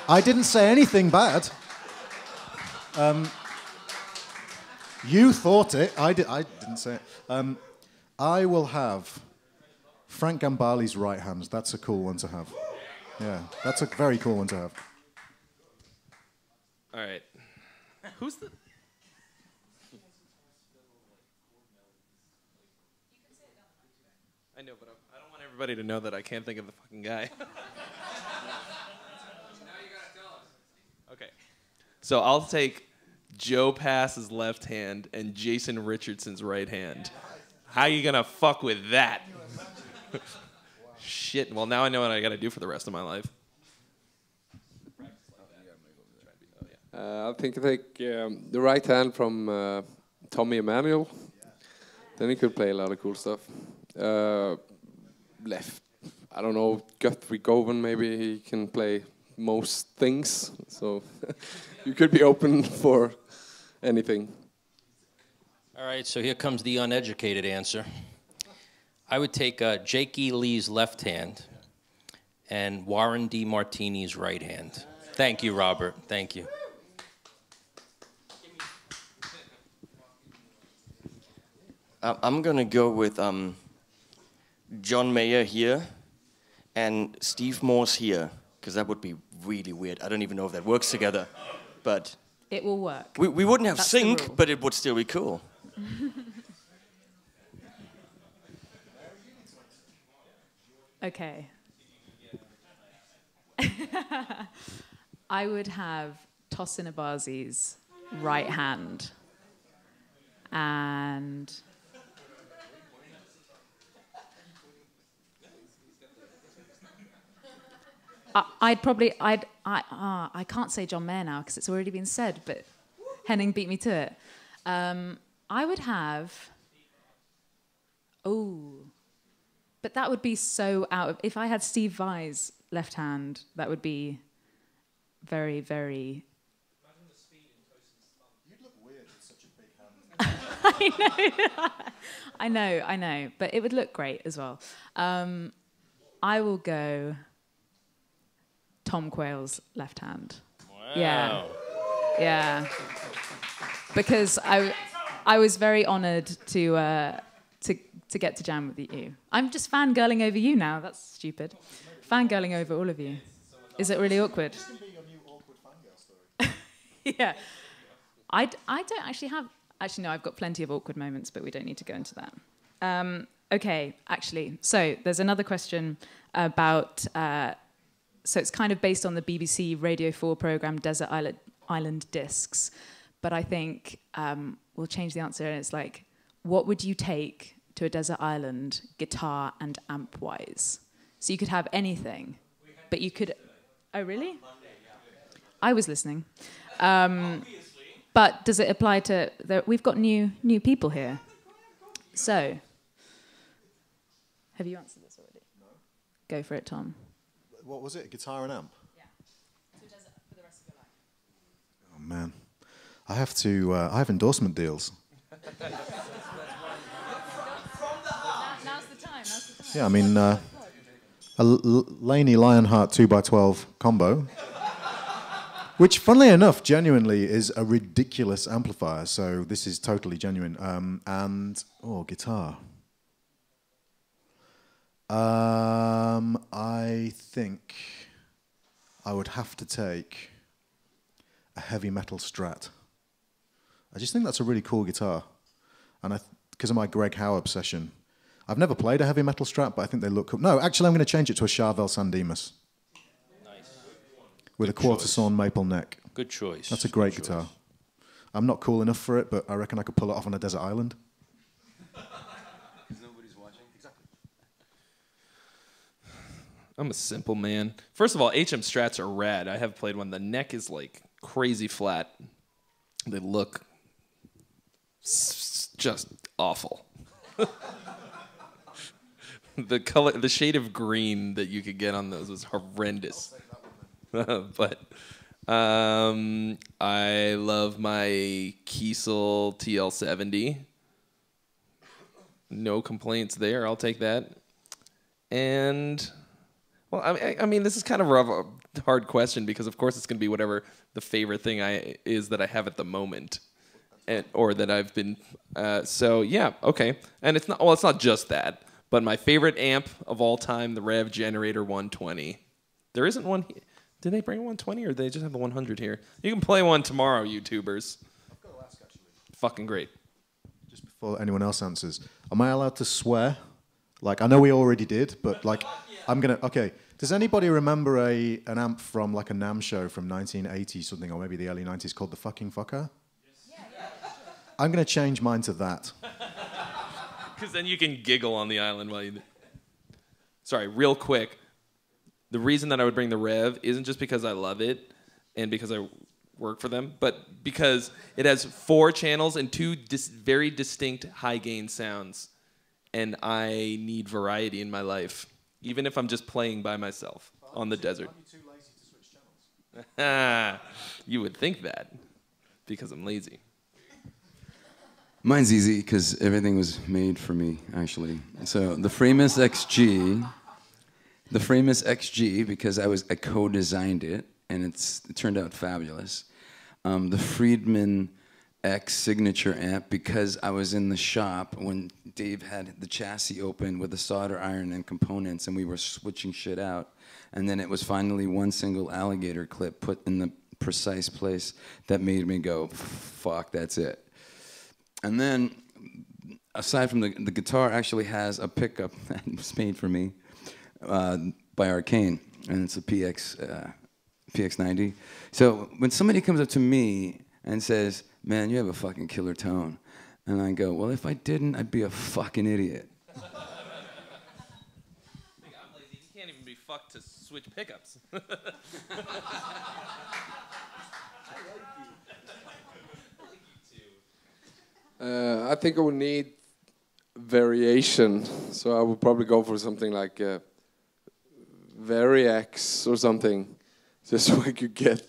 Speaker 4: I didn't say anything bad. You thought it. I didn't say it. I will have Frank Gambale's right hand. That's a cool one to have. Yeah, that's a very cool one to have.
Speaker 2: All right. Who's the... I know, but I don't want everybody to know that I can't think of the fucking guy. Okay. So I'll take Joe Pass's left hand and Jason Richardson's right hand. How you gonna fuck with that? Shit. Well, now I know what I gotta do for the rest of my life.
Speaker 6: I think I take the right hand from Tommy Emmanuel. Then he could play a lot of cool stuff. Left, I don't know, Guthrie Govan, maybe he can play most things. So you could be open for anything.
Speaker 7: All right, so here comes the uneducated answer. I would take Jake E. Lee's left hand and Warren D. Martini's right hand. Thank you, Robert. Thank you.
Speaker 1: I'm going to go with John Mayer here and Steve Morse here, because that would be really weird. I don't even know if that works together, but...
Speaker 10: It will work.
Speaker 1: We wouldn't have
Speaker 10: That's the
Speaker 1: sync,
Speaker 10: rule.
Speaker 1: but it would still be cool.
Speaker 10: Okay. I would have Tosin Abazi's right hand and I can't say John Mayer now because it's already been said, but Henning beat me to it. I would have, but that would be so out of, if I had Steve Vai's left hand, that would be very, very...
Speaker 4: You'd look weird with such a big hand.
Speaker 10: I know, but it would look great as well. I will go Tom Quayle's left hand.
Speaker 7: Wow.
Speaker 10: Yeah. Because I was very honoured to get to jam with you. I'm just fangirling over you now. That's stupid. Fangirling over all of you. Is it really awkward?
Speaker 4: This can be your new awkward fangirl story.
Speaker 10: Yeah. I don't actually have... Actually, no, I've got plenty of awkward moments, but we don't need to go into that. Okay, actually. So there's another question about... so it's kind of based on the BBC Radio 4 programme Desert Island Discs. But I think we'll change the answer, and it's like, what would you take to a desert island, guitar and amp-wise? So you could have anything, but you could... Oh, really? I was listening. But does it apply to... We've got new people here. So, have you answered this already? No. Go for it, Tom.
Speaker 4: What was it? Guitar and amp?
Speaker 10: Yeah. To a desert for the rest of your life.
Speaker 4: Oh, man. I have to... I have endorsement deals.
Speaker 10: Now's the time.
Speaker 4: Yeah, I mean... a Laney Lionheart 2x12 combo, which, funnily enough, genuinely is a ridiculous amplifier. So this is totally genuine. And guitar. I think I would have to take a heavy metal Strat. I just think that's a really cool guitar, and because of my Greg Howe obsession. I've never played a heavy metal Strat, but I think they look cool. No, actually, I'm going to change it to a Charvel Sandemus.
Speaker 7: Nice.
Speaker 4: With a quarter sawn maple neck.
Speaker 7: Good choice.
Speaker 4: That's a great guitar. I'm not cool enough for it, but I reckon I could pull it off on a desert island.
Speaker 5: Nobody's watching. Exactly.
Speaker 2: I'm a simple man. First of all, HM Strats are rad. I have played one. The neck is like crazy flat. They look just awful. The color, the shade of green that you could get on those was horrendous. But I love my Kiesel TL70. No complaints there. I'll take that. And well, I mean, this is kind of a hard question because, of course, it's going to be whatever the favorite thing is that I have at the moment. or that I've been. So yeah, okay. And it's not. Well, it's not just that. But my favorite amp of all time, the Rev Generator 120. There isn't one. Did they bring 120 or did they just have the 100 here? You can play one tomorrow, YouTubers. I've got to ask, actually. Fucking great.
Speaker 4: Just before anyone else answers, am I allowed to swear? Like, I know we already did, but like, I'm gonna. Okay. Does anybody remember an amp from like a NAMM show from 1980 something, or maybe the early 90s called the Fucking Fucker? Yes. I'm gonna change mine to that.
Speaker 2: Because then you can giggle on the island while you... Sorry, real quick. The reason that I would bring the Rev isn't just because I love it and because I work for them, but because it has 4 channels and 2 very distinct high-gain sounds. And I need variety in my life, even if I'm just playing by myself on the desert.
Speaker 4: Aren't you too lazy to switch channels?
Speaker 2: You would think that, because I'm lazy.
Speaker 5: Mine's easy because everything was made for me, actually. So the Framus XG, because I co-designed it, and it turned out fabulous. The Friedman X signature amp, because I was in the shop when Dave had the chassis open with the solder iron and components, and we were switching shit out. And then it was finally one single alligator clip put in the precise place that made me go, fuck, that's it. And then, aside from the guitar actually has a pickup that was made for me by Arcane, and it's a PX90. So when somebody comes up to me and says, man, you have a fucking killer tone, and I go, well, if I didn't, I'd be a fucking idiot.
Speaker 2: I think I'm lazy. He can't even be fucked to switch pickups.
Speaker 6: I think I would need variation, so I would probably go for something like Variax or something, just so I could get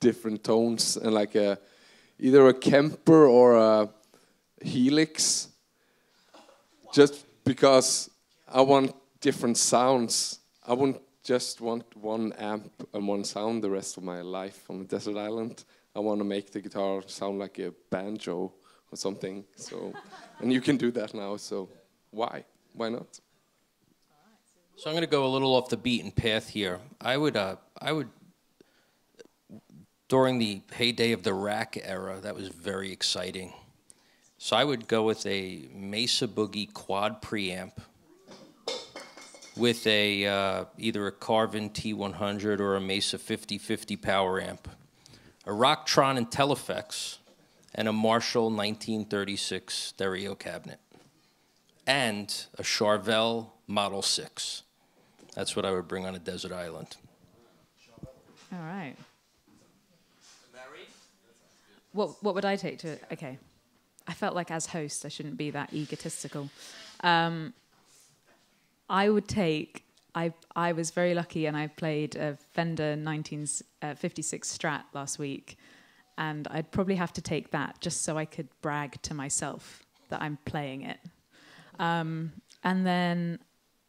Speaker 6: different tones, and like either a Kemper or a Helix, just because I want different sounds. I wouldn't just want one amp and one sound the rest of my life on a desert island. I want to make the guitar sound like a banjo or something. So, and you can do that now. So, why not?
Speaker 7: So I'm going to go a little off the beaten path here. I would, during the heyday of the rack era, that was very exciting. So I would go with a Mesa Boogie quad preamp with a either a Carvin T100 or a Mesa 5050 power amp, a Rocktron Intellifex, and a Marshall 1936 stereo cabinet, and a Charvel Model 6. That's what I would bring on a desert island.
Speaker 10: All right. What would I take to it? Okay. I felt like as host, I shouldn't be that egotistical. I would take, I was very lucky and I played a Fender 1956 Strat last week, and I'd probably have to take that just so I could brag to myself that I'm playing it. And then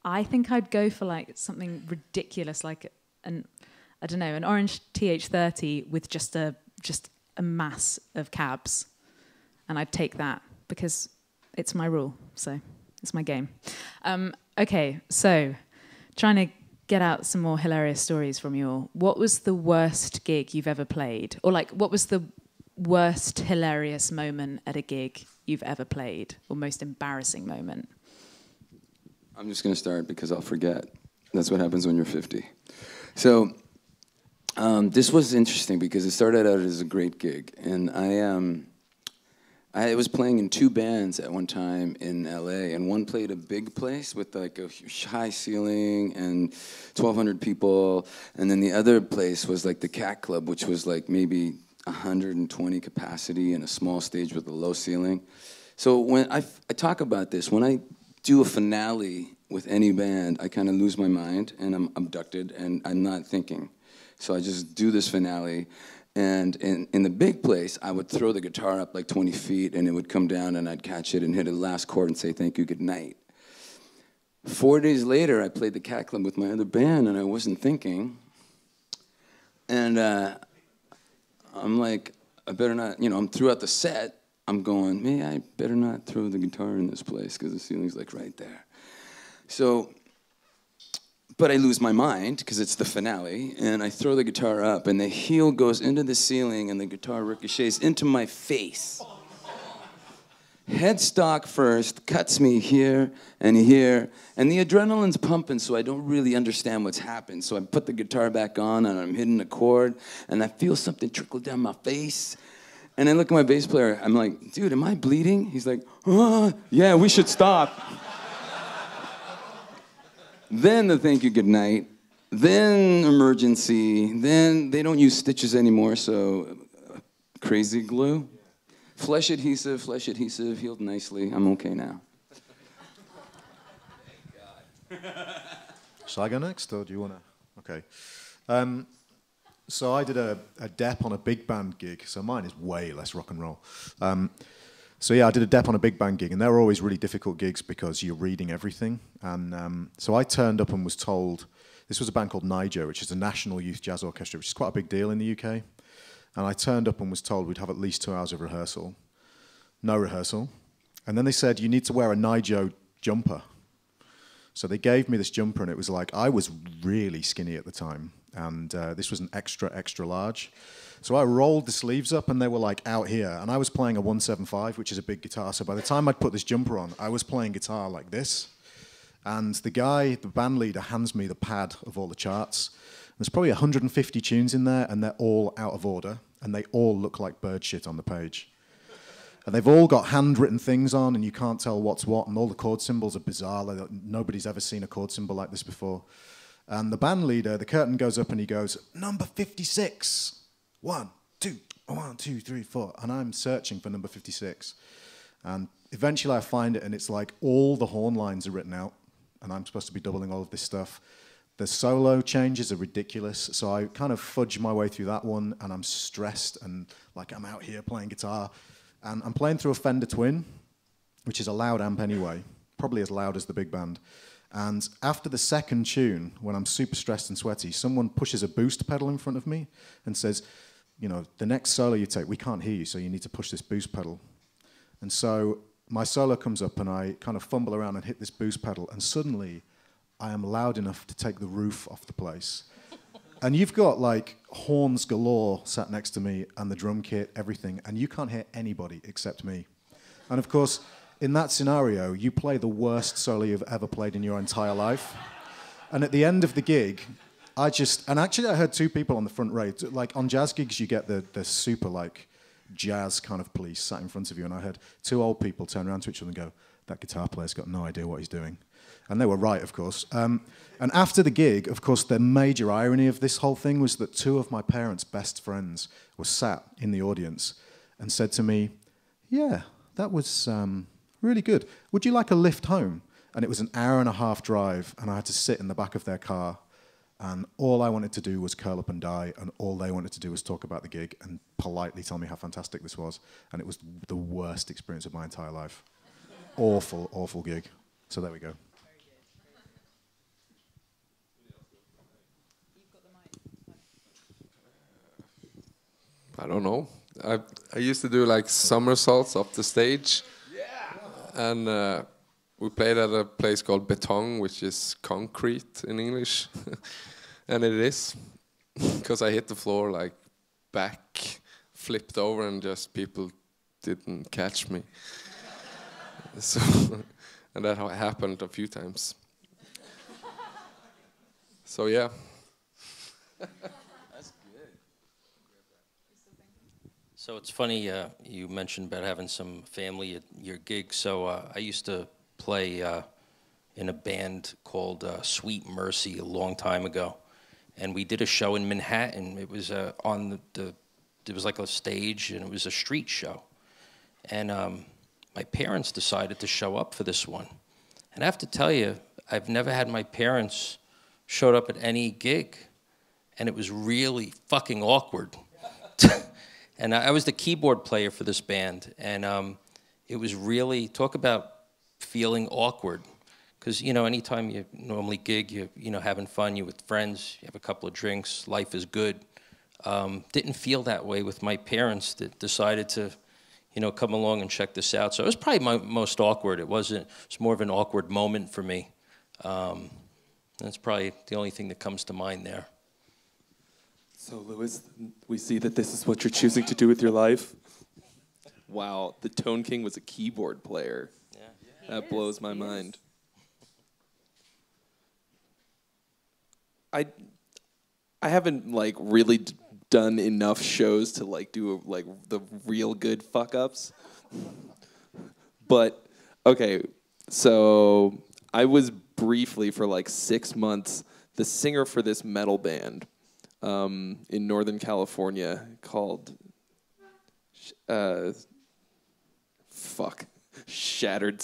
Speaker 10: I think I'd go for like something ridiculous, like an orange TH30 with just a mass of cabs, and I'd take that because it's my rule, so it's my game. Okay, so trying to get out some more hilarious stories from you all. What was the worst gig you've ever played, or like what was the worst hilarious moment at a gig you've ever played, or most embarrassing moment?
Speaker 5: I'm just going to start because I'll forget. That's what happens when you're 50. So this was interesting because it started out as a great gig. And I was playing in 2 bands at one time in LA. And one played a big place with like a high ceiling and 1,200 people. And then the other place was like the Cat Club, which was like maybe 120 capacity and a small stage with a low ceiling. So when I talk about this, when I do a finale with any band, I kind of lose my mind and I'm abducted and I'm not thinking. So I just do this finale, and in the big place, I would throw the guitar up like 20 feet and it would come down and I'd catch it and hit a last chord and say thank you, good night. 4 days later, I played the Cat Club with my other band and I wasn't thinking. And I'm like, I better not, I'm throughout the set, I'm going, man, I better not throw the guitar in this place because the ceiling's like right there. So, but I lose my mind because it's the finale, and I throw the guitar up, and the heel goes into the ceiling, and the guitar ricochets into my face. Headstock first, cuts me here, and the adrenaline's pumping, so I don't really understand what's happened. So I put the guitar back on, and I'm hitting a chord, and I feel something trickle down my face. And I look at my bass player, I'm like, dude, am I bleeding? He's like, yeah, we should stop. Then the thank you, good night. Then emergency. Then they don't use stitches anymore, so crazy glue. Flesh adhesive, healed nicely. I'm okay now.
Speaker 4: Shall I go next, or do you want to? Okay. So I did a dep on a big band gig. So mine is way less rock and roll. So yeah, I did a dep on a big band gig, and they were always really difficult gigs because you're reading everything. And so I turned up and was told, this was a band called Niger, which is a national youth jazz orchestra, which is quite a big deal in the UK. And I turned up and was told we'd have at least 2 hours of rehearsal. No rehearsal. And then they said, you need to wear a Niger jumper. So they gave me this jumper, and it was like, I was really skinny at the time. And this was an extra, extra large. So I rolled the sleeves up, and they were like out here. And I was playing a 175, which is a big guitar. So by the time I'd put this jumper on, I was playing guitar like this. And the guy, the band leader, hands me the pad of all the charts. There's probably 150 tunes in there, and they're all out of order. And they all look like bird shit on the page. And they've all got handwritten things on, and you can't tell what's what, and all the chord symbols are bizarre. Like, nobody's ever seen a chord symbol like this before. And the band leader, the curtain goes up, and he goes, number 56. 1, 2, 1, 2, 3, 4. And I'm searching for number 56. And eventually I find it, and it's like all the horn lines are written out, and I'm supposed to be doubling all of this stuff. The solo changes are ridiculous, so I kind of fudge my way through that one, and I'm stressed, and like I'm out here playing guitar, and I'm playing through a Fender Twin, which is a loud amp anyway, probably as loud as the big band. And after the second tune, when I'm super stressed and sweaty, someone pushes a boost pedal in front of me and says, you know, the next solo you take, we can't hear you, so you need to push this boost pedal. And so my solo comes up, and I kind of fumble around and hit this boost pedal, and suddenly I am loud enough to take the roof off the place. And you've got like horns galore sat next to me, and the drum kit, everything, and you can't hear anybody except me. And of course, in that scenario, you play the worst solo you've ever played in your entire life. And at the end of the gig, and actually I heard 2 people on the front row. Like on jazz gigs, you get the super like jazz kind of police sat in front of you, and I heard 2 old people turn around to each other and go, that guitar player's got no idea what he's doing. And they were right, of course. And after the gig, of course, the major irony of this whole thing was that 2 of my parents' best friends were sat in the audience and said to me, yeah, that was really good. Would you like a lift home? And it was an 1.5-hour drive, and I had to sit in the back of their car, and all I wanted to do was curl up and die, and all they wanted to do was talk about the gig and politely tell me how fantastic this was. And it was the worst experience of my entire life. Awful, awful gig. So there we go.
Speaker 6: I don't know. I used to do like somersaults up the stage. Yeah. And we played at a place called Beton, which is concrete in English. And it is. Because I hit the floor like back, flipped over, and just people didn't catch me. So, and that happened a few times. So yeah.
Speaker 7: So it's funny, you mentioned about having some family at your gig. So I used to play in a band called Sweet Mercy a long time ago. And we did a show in Manhattan. It was it was like a stage, and it was a street show. And my parents decided to show up for this one. And I have to tell you, I've never had my parents showed up at any gig. And it was really fucking awkward. And I was the keyboard player for this band, and it was really, talk about feeling awkward. Because, you know, anytime you normally gig, you know, having fun, you're with friends, you have a couple of drinks, life is good. Didn't feel that way with my parents that decided to, come along and check this out. So it was probably my most awkward. It's more of an awkward moment for me. That's probably the only thing that comes to mind there.
Speaker 2: So, Lewis, we see that this is what you're choosing to do with your life. Wow, the Tone King was a keyboard player. Yeah. That blows my mind. I haven't like really done enough shows to like do like the real good fuck ups. But okay, so I was briefly for like 6 months the singer for this metal band in Northern California called Shattered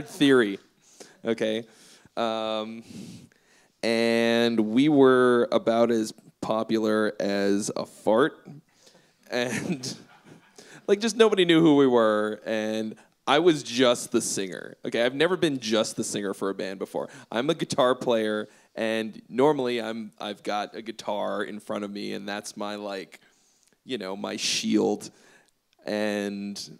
Speaker 2: Theory. Okay. And we were about as popular as a fart. And like just nobody knew who we were. And I was just the singer. Okay, I've never been just the singer for a band before. I'm a guitar player, and normally I've got a guitar in front of me, and that's my my shield. And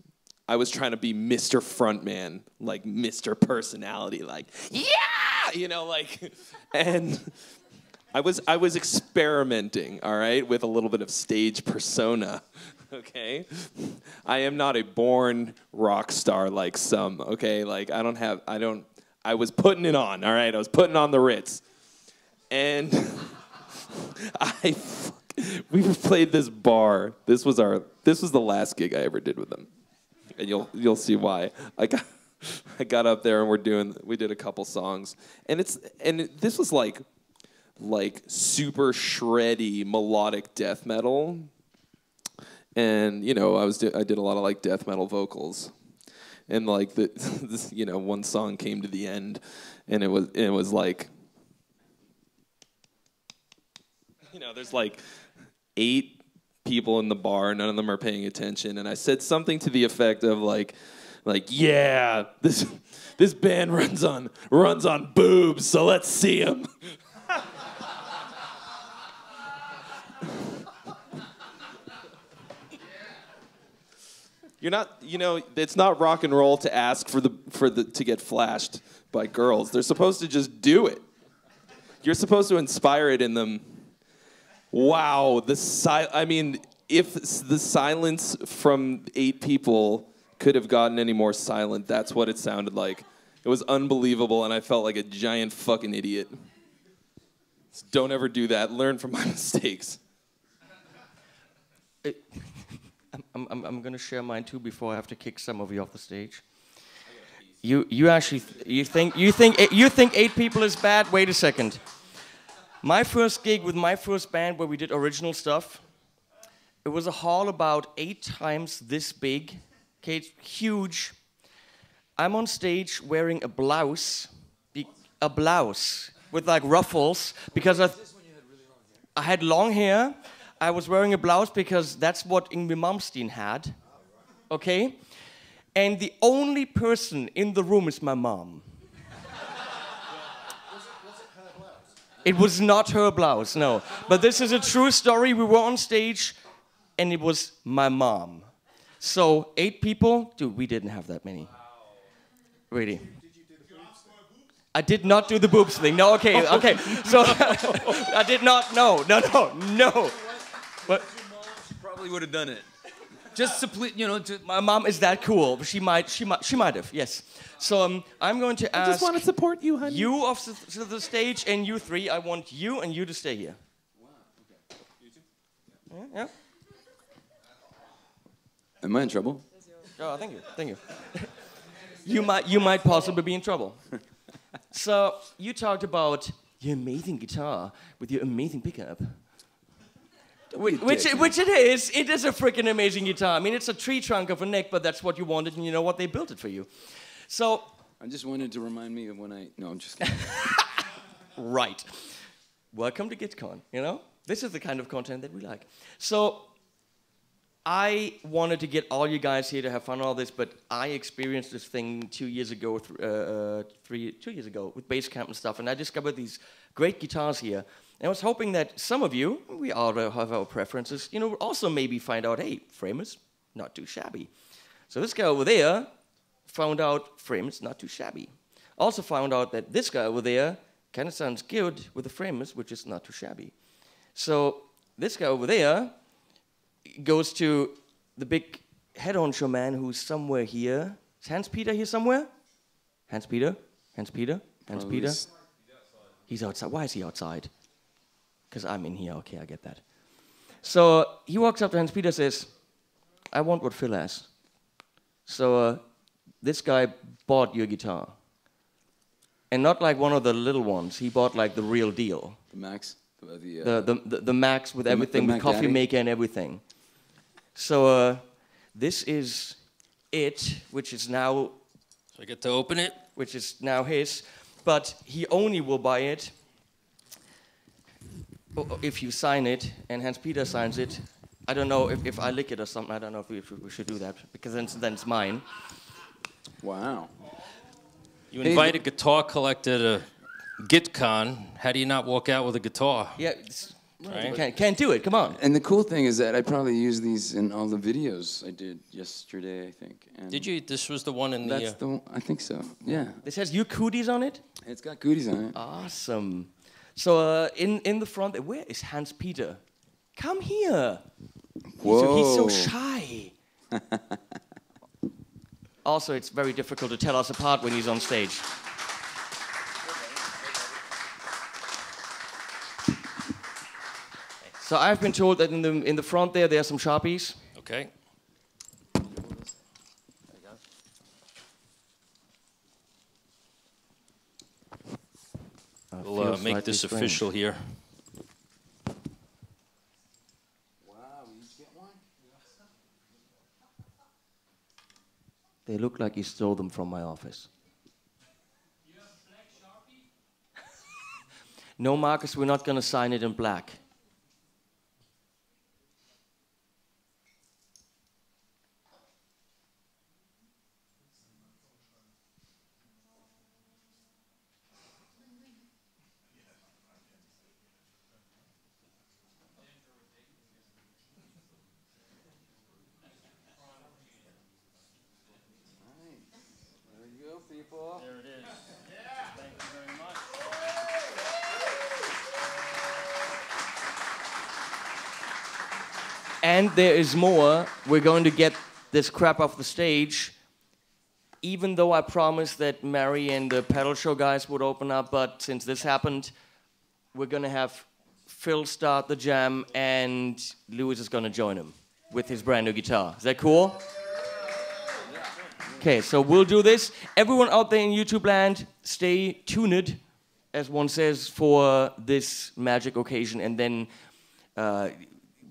Speaker 2: I was trying to be Mr. Frontman, like Mr. Personality, like and I was experimenting, all right, with a little bit of stage persona. Okay, I am not a born rock star like some. Okay, like I was putting it on. All right, I was putting on the Ritz, and we played this bar. This was the last gig I ever did with them, and you'll see why. I got up there and we did a couple songs, and this was like super shreddy melodic death metal. And I did a lot of like death metal vocals, and like this one song came to the end, and it was like there's like 8 people in the bar, none of them are paying attention, and I said something to the effect of like yeah, this band runs on boobs, so let's see them. You're not, it's not rock and roll to ask to get flashed by girls. They're supposed to just do it. You're supposed to inspire it in them. Wow, if the silence from 8 people could have gotten any more silent, that's what it sounded like. It was unbelievable, and I felt like a giant fucking idiot. So don't ever do that. Learn from my mistakes.
Speaker 1: I'm gonna share mine too before I have to kick some of you off the stage. You think 8 people is bad? Wait a second. My first gig with my first band where we did original stuff, it was a hall about 8 times this big. Okay, it's huge. I'm on stage wearing a blouse with like ruffles because I had long hair. I was wearing a blouse because that's what Yngwie Malmsteen had, okay? And the only person in the room is my mom.
Speaker 11: Was it her blouse?
Speaker 1: It was not her blouse, no. But this is a true story. We were on stage, and it was my mom. So 8 people, dude, we didn't have that many. Really. I did not do the boobs thing. No, okay. So I did not. No. But
Speaker 14: she probably would have done it. Just to please,
Speaker 1: my mom is that cool. She might have. Yes. So I'm going to ask.
Speaker 2: I just want to support you, honey.
Speaker 1: You off to the stage, and you 3. I want you and you to stay here.
Speaker 5: Wow. Okay. You too?
Speaker 1: Yeah.
Speaker 5: Am I in trouble?
Speaker 1: Oh, thank you. You might possibly be in trouble. So you talked about your amazing guitar with your amazing pickup. Which it is. It is a freaking amazing guitar. I mean, it's a tree trunk of a neck, but that's what you wanted, and you know what? They built it for you. So
Speaker 5: I just wanted to remind me of when No, I'm just kidding.
Speaker 2: Right.
Speaker 1: Welcome to GuitCon, This is the kind of content that we like. So I wanted to get all you guys here to have fun and all this, but I experienced this thing 2 years ago, 2 years ago with Basecamp and stuff, and I discovered these great guitars here. And I was hoping that some of you, we all have our preferences, also maybe find out, hey, framers, not too shabby. So this guy over there found out frames, not too shabby. Also found out that this guy over there kind of sounds good with the frames, which is not too shabby. So this guy over there goes to the big head honcho man who's somewhere here. Is Hans-Peter here somewhere? Hans-Peter? Hans-Peter? Hans-Peter? He's outside. Why is he outside? Because I'm in here. Okay, I get that. So he walks up to Hans-Peter and says, I want what Phil has. So this guy bought your guitar. And not like one of the little ones. He bought like the real deal.
Speaker 5: The Max?
Speaker 1: The Max with everything, with coffee maker and everything. So this is it, which is now...
Speaker 7: So I get to open it?
Speaker 1: Which is now his. But he only will buy it if you sign it, and Hans-Peter signs it. I don't know if I lick it or something. I don't know if we should do that, because then it's mine.
Speaker 5: Wow.
Speaker 7: You invite a guitar collector to GuitCon. How do you not walk out with a guitar?
Speaker 1: Yeah,
Speaker 7: right?
Speaker 1: Can't do it. Come on.
Speaker 5: And the cool thing is that I probably use these in all the videos I did yesterday, I think. And
Speaker 7: did you? This was the one in the...
Speaker 5: That's the one, I think so, yeah.
Speaker 1: This has your cooties on it?
Speaker 5: It's got goodies on it.
Speaker 1: Awesome. So in the front, where is Hans-Peter? Come here.
Speaker 5: Whoa.
Speaker 1: He's so shy. Also, it's very difficult to tell us apart when he's on stage. So I've been told that in the front there are some Sharpies.
Speaker 7: Okay. We'll make this official here.
Speaker 1: They look like you stole them from my office.
Speaker 3: You have a black Sharpie?
Speaker 1: No, Marcus, we're not going to sign it in black.
Speaker 7: There it is. Thank you very much.
Speaker 1: And there is more. We're going to get this crap off the stage. Even though I promised that Mary and the pedal show guys would open up, but since this happened, we're going to have Phil start the jam, and Lewis is going to join him with his brand new guitar. Is that cool? Okay, so we'll do this. Everyone out there in YouTube land, stay tuned, as one says, for this magic occasion, and then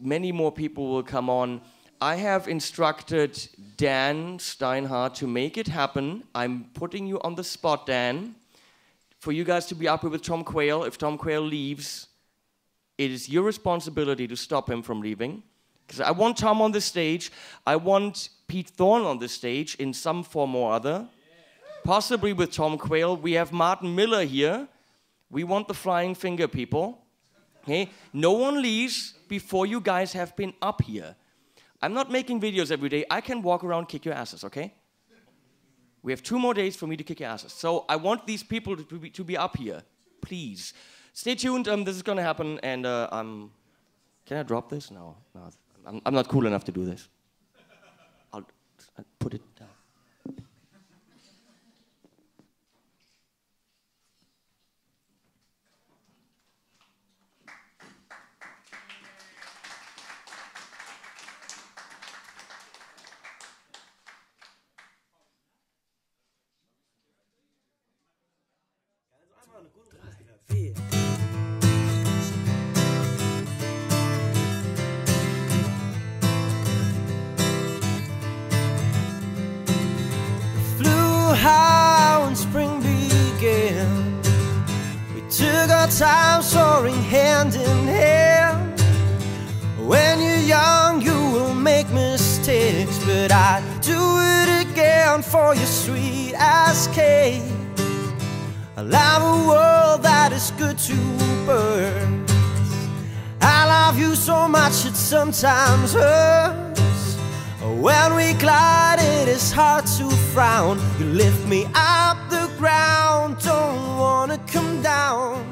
Speaker 1: many more people will come on. I have instructed Dan Steinhardt to make it happen. I'm putting you on the spot, Dan, for you guys to be up here with Tom Quayle. If Tom Quayle leaves, it is your responsibility to stop him from leaving. Because I want Tom on the stage. I want Pete Thorne on the stage in some form or other. Possibly with Tom Quayle. We have Martin Miller here. We want the flying finger people. Okay? No one leaves before you guys have been up here. I'm not making videos every day. I can walk around, kick your asses, okay? We have 2 more days for me to kick your asses. So I want these people to be up here. Please. Stay tuned. This is going to happen. And can I drop this? No. I'm not cool enough to do this. I'll put it down.
Speaker 15: How when spring began, we took our time soaring hand in hand. When you're young you will make mistakes, but I'd do it again for your sweet as cake. I love a world that is good to birds. I love you so much it sometimes hurts When we glide, it is hard to frown. You lift me up the ground, don't wanna come down.